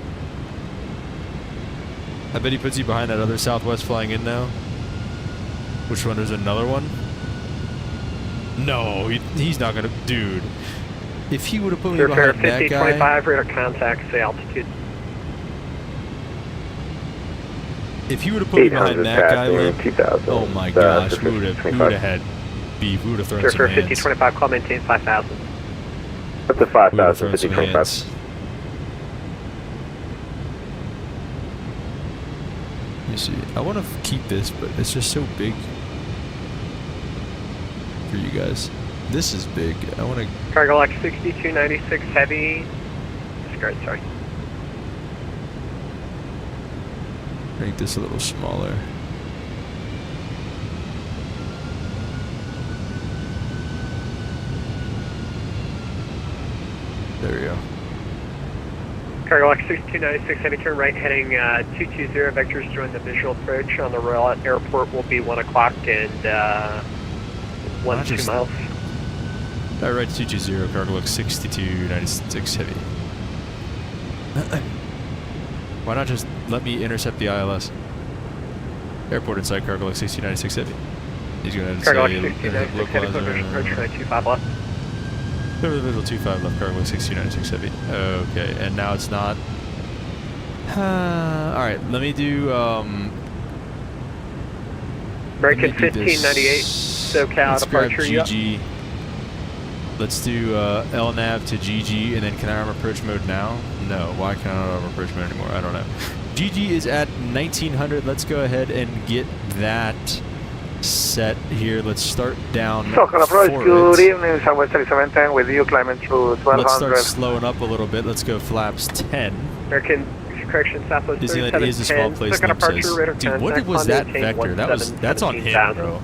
I bet he puts you behind that other Southwest flying in now. Which one? There's another one? No, he's not gonna, dude. If he would have put me behind that guy. 5025, radar contact, say altitude. If he would have put me behind that guy, oh my gosh, we would have had beef. We would have thrown some hands. 5025, call maintain 5000. Up to 5,000, 5025. Let me see. I want to keep this, but it's just so big. For you guys. This is big. I want to... Cargolux 6296 heavy. Discard, sorry. Make this a little smaller. There we go. Cargolux 6296 heavy turn right heading 220 vectors join the visual approach on the Royal Airport will be 1 o'clock and 2 miles. Alright, 220, Cargolux 6296 heavy. Why not just let me intercept the ILS? Airport inside, Cargolux 6296 heavy. He's going to say localizer. Approach right 25 left. Over the middle 25 left, Cargolux 6296 heavy. Okay, and now it's not. Alright, let me do American 1598 SoCal departure. GG. Let's do LNAV to GG, and then can I arm approach mode now? No, why can't I not arm approach mode anymore? I don't know. GG is at 1900. Let's go ahead and get that set here. Let's start down. SoCal approach, good evening, Southwest 3710 with you climbing through 1200. Let's start slowing up a little bit. Let's go flaps 10. American correction, Southwest Disneyland is a small place, Limp says. Dude, what was that vector? That's on him, bro.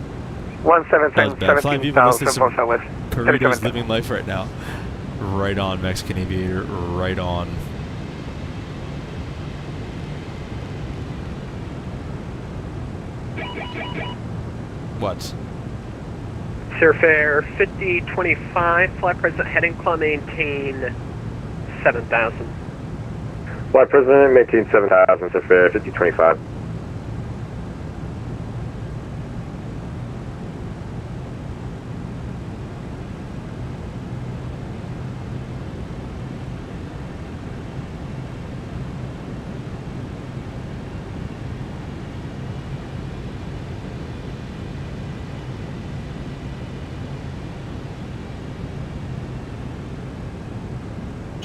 177, Flying Viva listed some Southwest. Corridos living life right now. Right on, Mexican Aviator. Right on. What? Surfair 5025, flight president heading club maintain 7000. Flight President, maintain 7,000, Surfair 5025.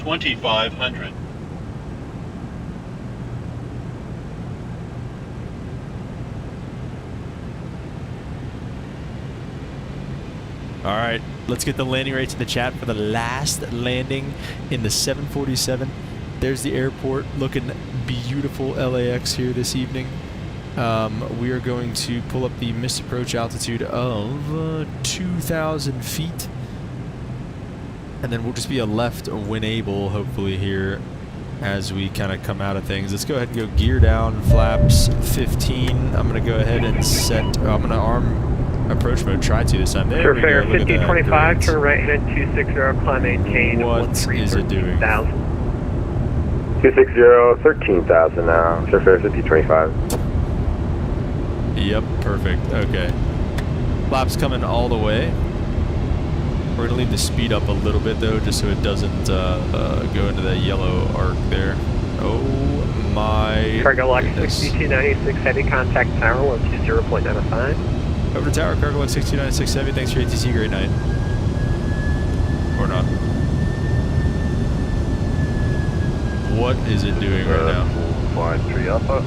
2,500. All right, let's get the landing rates in the chat for the last landing in the 747. There's the airport, looking beautiful LAX here this evening. We are going to pull up the missed approach altitude of 2,000 feet. And then we'll just be a left when able, hopefully, here as we kind of come out of things. Let's go ahead and go gear down, flaps 15. I'm going to go ahead and set, I'm going to arm approach mode, try to this time. There we go. Fair 5025, turn right head 260, climb maintain. What is it doing? 260, 13,000 now. Sure, fair 5025. Yep, perfect. Okay. Flaps coming all the way. We're gonna leave the speed up a little bit though, just so it doesn't go into that yellow arc there. Oh my Cargolux goodness. 6296, heavy contact tower, 120.95. Over to tower, Cargolux 6296 heavy. Thanks for ATC. Great night. Or not. What is it doing right now? Flying 3 Alpha.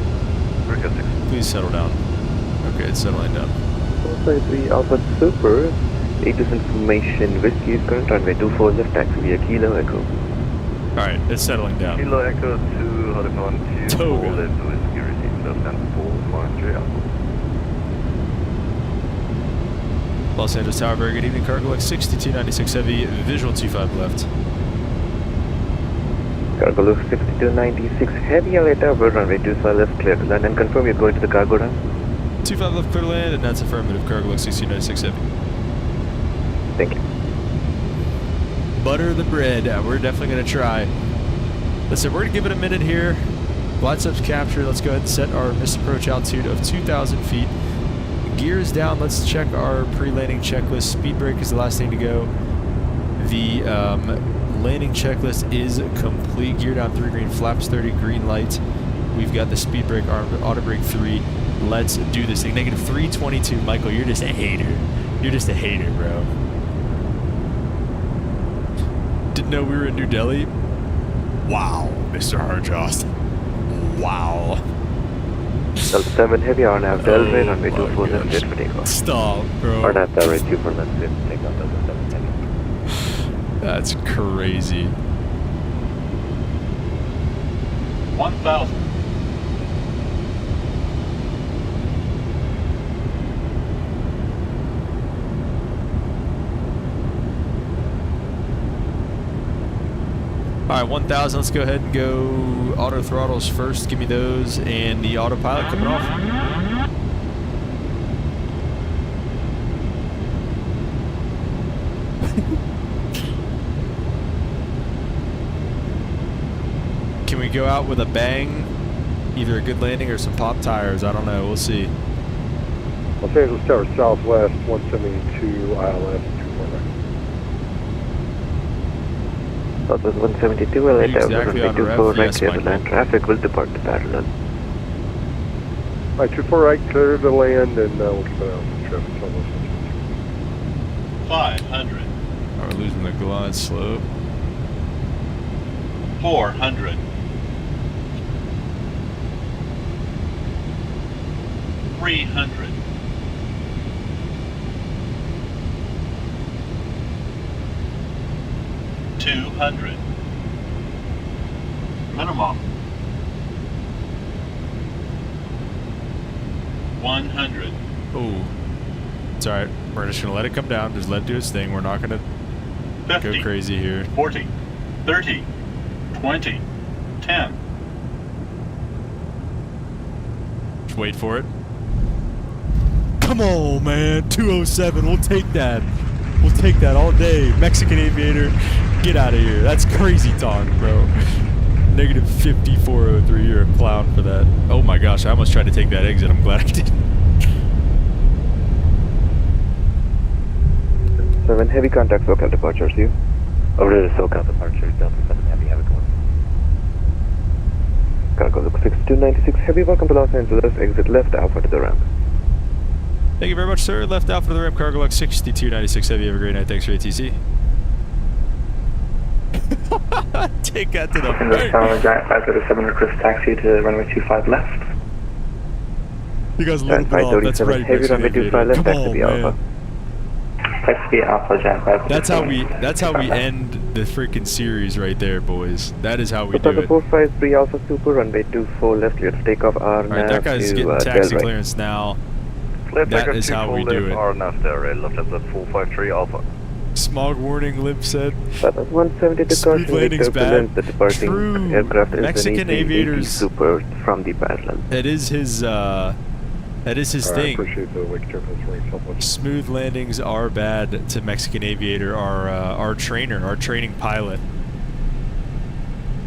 Please settle down. Okay, it's settling down. 453 Alpha Super. Latest information. Whiskey is current runway 24 left taxi via Kilo Echo. Alright, it's settling down. Kilo Echo 2, holding on to Toga. left whiskey receipt, left and 4, flying 3 Alpha. Los Angeles Tower, very good evening. Cargolux 6296 heavy, visual 25 left. Cargolux 6296 heavy LA Tower, runway 25 left, clear to land, and confirm you're going to the cargo run. 25 left, clear to land, and that's affirmative. Cargolux 6296 heavy. Thank you. Butter the bread. We're definitely going to try. Listen, we're going to give it a minute here. VATSIM's capture. Let's go ahead and set our missed approach altitude of 2,000 feet. Gears down. Let's check our pre-landing checklist. Speed brake is the last thing to go. The landing checklist is complete. Gear down 3 green, flaps 30, green light. We've got the speed brake, auto brake 3. Let's do this thing. Negative 322. Michael, you're just a hater. You're just a hater, bro. Didn't know we were in New Delhi. Wow, Mr. Harjost. Wow. Delta 7 heavy on nav Delray, runway 24 left, clear for takeoff. Stop, bro. On nav Delray 24 left, clear for takeoff, Delta 7 heavy. That's crazy. 1,000. All right, 1,000. Let's go ahead and go auto throttles first. Give me those, and the autopilot coming off. Can we go out with a bang? Either a good landing or some pop tires. I don't know. We'll see. Los Angeles Tower Southwest, 172 ILS 249. Southwest 172, LA Tower, Exactly runway on the 24 rev. right, Yes, clear to Michael. land. Traffic will depart the parallel. Right, 24 right, clear to land, and we'll keep an eye out for traffic on Los Angeles. 500. We're losing the glide slope. 400. 300. 200. Minimum. 100. Oh, it's all right. We're just gonna let it come down. Just let it do its thing. We're not gonna 50. go crazy here. 40. 30. 20. 10. Just wait for it. Come on, man. 207. We'll take that. We'll take that all day. Mexican aviator, get out of here. That's crazy talk, bro. Negative 5403. You're a clown for that. Oh my gosh, I almost tried to take that exit. I'm glad I didn't. 7 heavy contact SoCal departures, you. Over to the SoCal departures, Delta 7 heavy, have a good one. Cargolux 6296 heavy, welcome to Los Angeles, exit left alpha to the ramp. Thank you very much, sir. Left Alpha to the ramp, Cargolux 6296 heavy. Have a great night. Thanks for ATC. Take that to the And this tower, Giant 537 request taxi to runway 25 left. You guys a little bit off. That's right, Heavy runway 25 left, Come on, taxi man. Alpha. Taxi Alpha, Giant 537. That's how we end the freaking series right there, boys. That is how we do it. 453 Alpha Super, runway 24 left, clear to take off Alright, that guy's getting taxi clearance now. That is how we do it. RNF there, left at 453 Alpha. Smog warning, Limp said. 170 to Speed landing's bad. The departing True. aircraft is Mexican an aviators. Super from the Badlands. That is his thing. Appreciate the wake surface range so much. Smooth landings are bad to Mexican Aviator, our training pilot.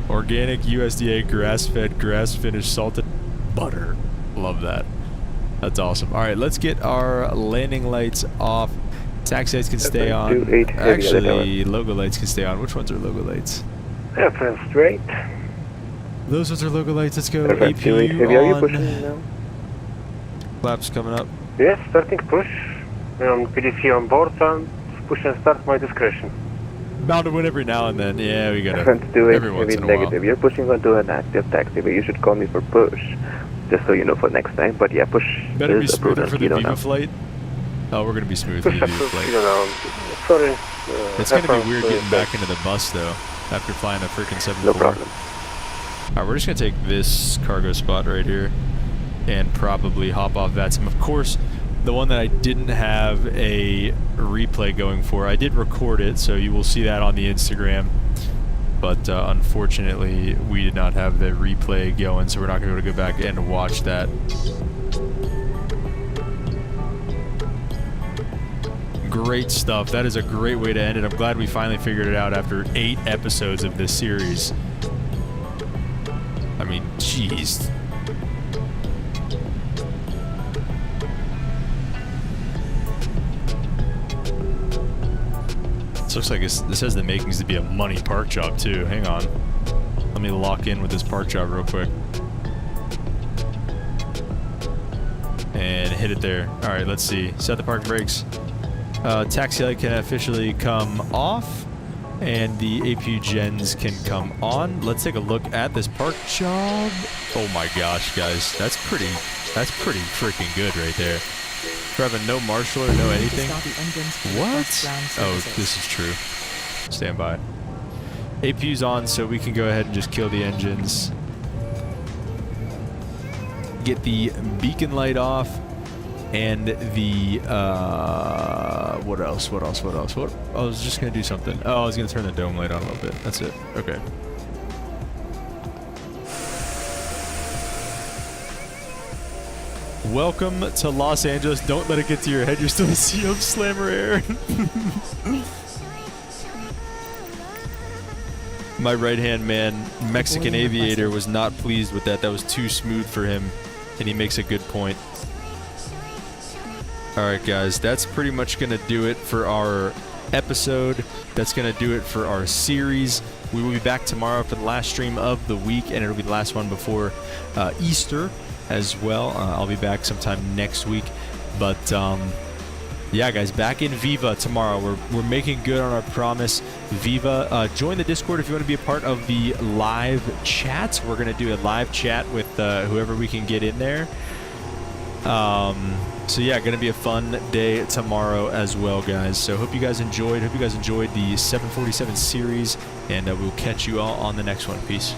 Organic USDA grass-fed, grass-finished salted butter. Love that. That's awesome. All right, let's get our landing lights off. Taxi lights can stay on. Actually, logo lights can stay on. Which ones are logo lights? Airplane straight. Those ones are logo lights. Let's go. Airplane APU 28 heavy, are you on. pushing now? Flaps coming up. Yes, starting push. PDC on board, and push and start my discretion. Bound to win every now and then. Yeah, we gotta. Do it Every once heavy in a negative. while. You're pushing onto an active taxi, but you should call me for push. Just so you know for next time. But yeah, push. Better be is smoother approved for on the Kilo Viva now. flight. Oh, we're gonna be smooth for the Viva flight. Sorry. It's gonna be weird getting back into the bus though, after flying a freaking 747. No problem. Alright, we're just gonna take this cargo spot right here and probably hop off VATSIM. Of course, the one that I didn't have a replay going for, I did record it, so you will see that on the Instagram. But unfortunately, we did not have the replay going, so we're not gonna be able to go back and watch that. Great stuff. That is a great way to end it. I'm glad we finally figured it out after 8 episodes of this series. I mean, jeez. This looks like this has the makings to be a money park job too. Hang on. Let me lock in with this park job real quick. And hit it there. Alright, let's see. Set the park brakes. Taxi light can officially come off, and the APU gens can come on. Let's take a look at this park job. Oh my gosh, guys, that's pretty freaking good right there. For having no marshaller, no anything. What? Oh, this is true. Stand by. APU's on, so we can go ahead and just kill the engines. Get the beacon light off. And the, what else? I was just going to do something. Oh, I was going to turn the dome light on a little bit. That's it. Okay. Welcome to Los Angeles. Don't let it get to your head. You're still a CEO of Slammer Air. My right-hand man, Mexican Aviator, was not pleased with that. That was too smooth for him, and he makes a good point. Alright guys, that's pretty much going to do it for our episode. That's going to do it for our series. We will be back tomorrow for the last stream of the week, and it'll be the last one before Easter as well. I'll be back sometime next week. But yeah guys, back in Viva tomorrow. We're making good on our promise. Viva, join the Discord if you want to be a part of the live chat. We're going to do a live chat with whoever we can get in there. So yeah, gonna be a fun day tomorrow as well, guys. So hope you guys enjoyed. Hope you guys enjoyed the 747 series, and we'll catch you all on the next one. Peace.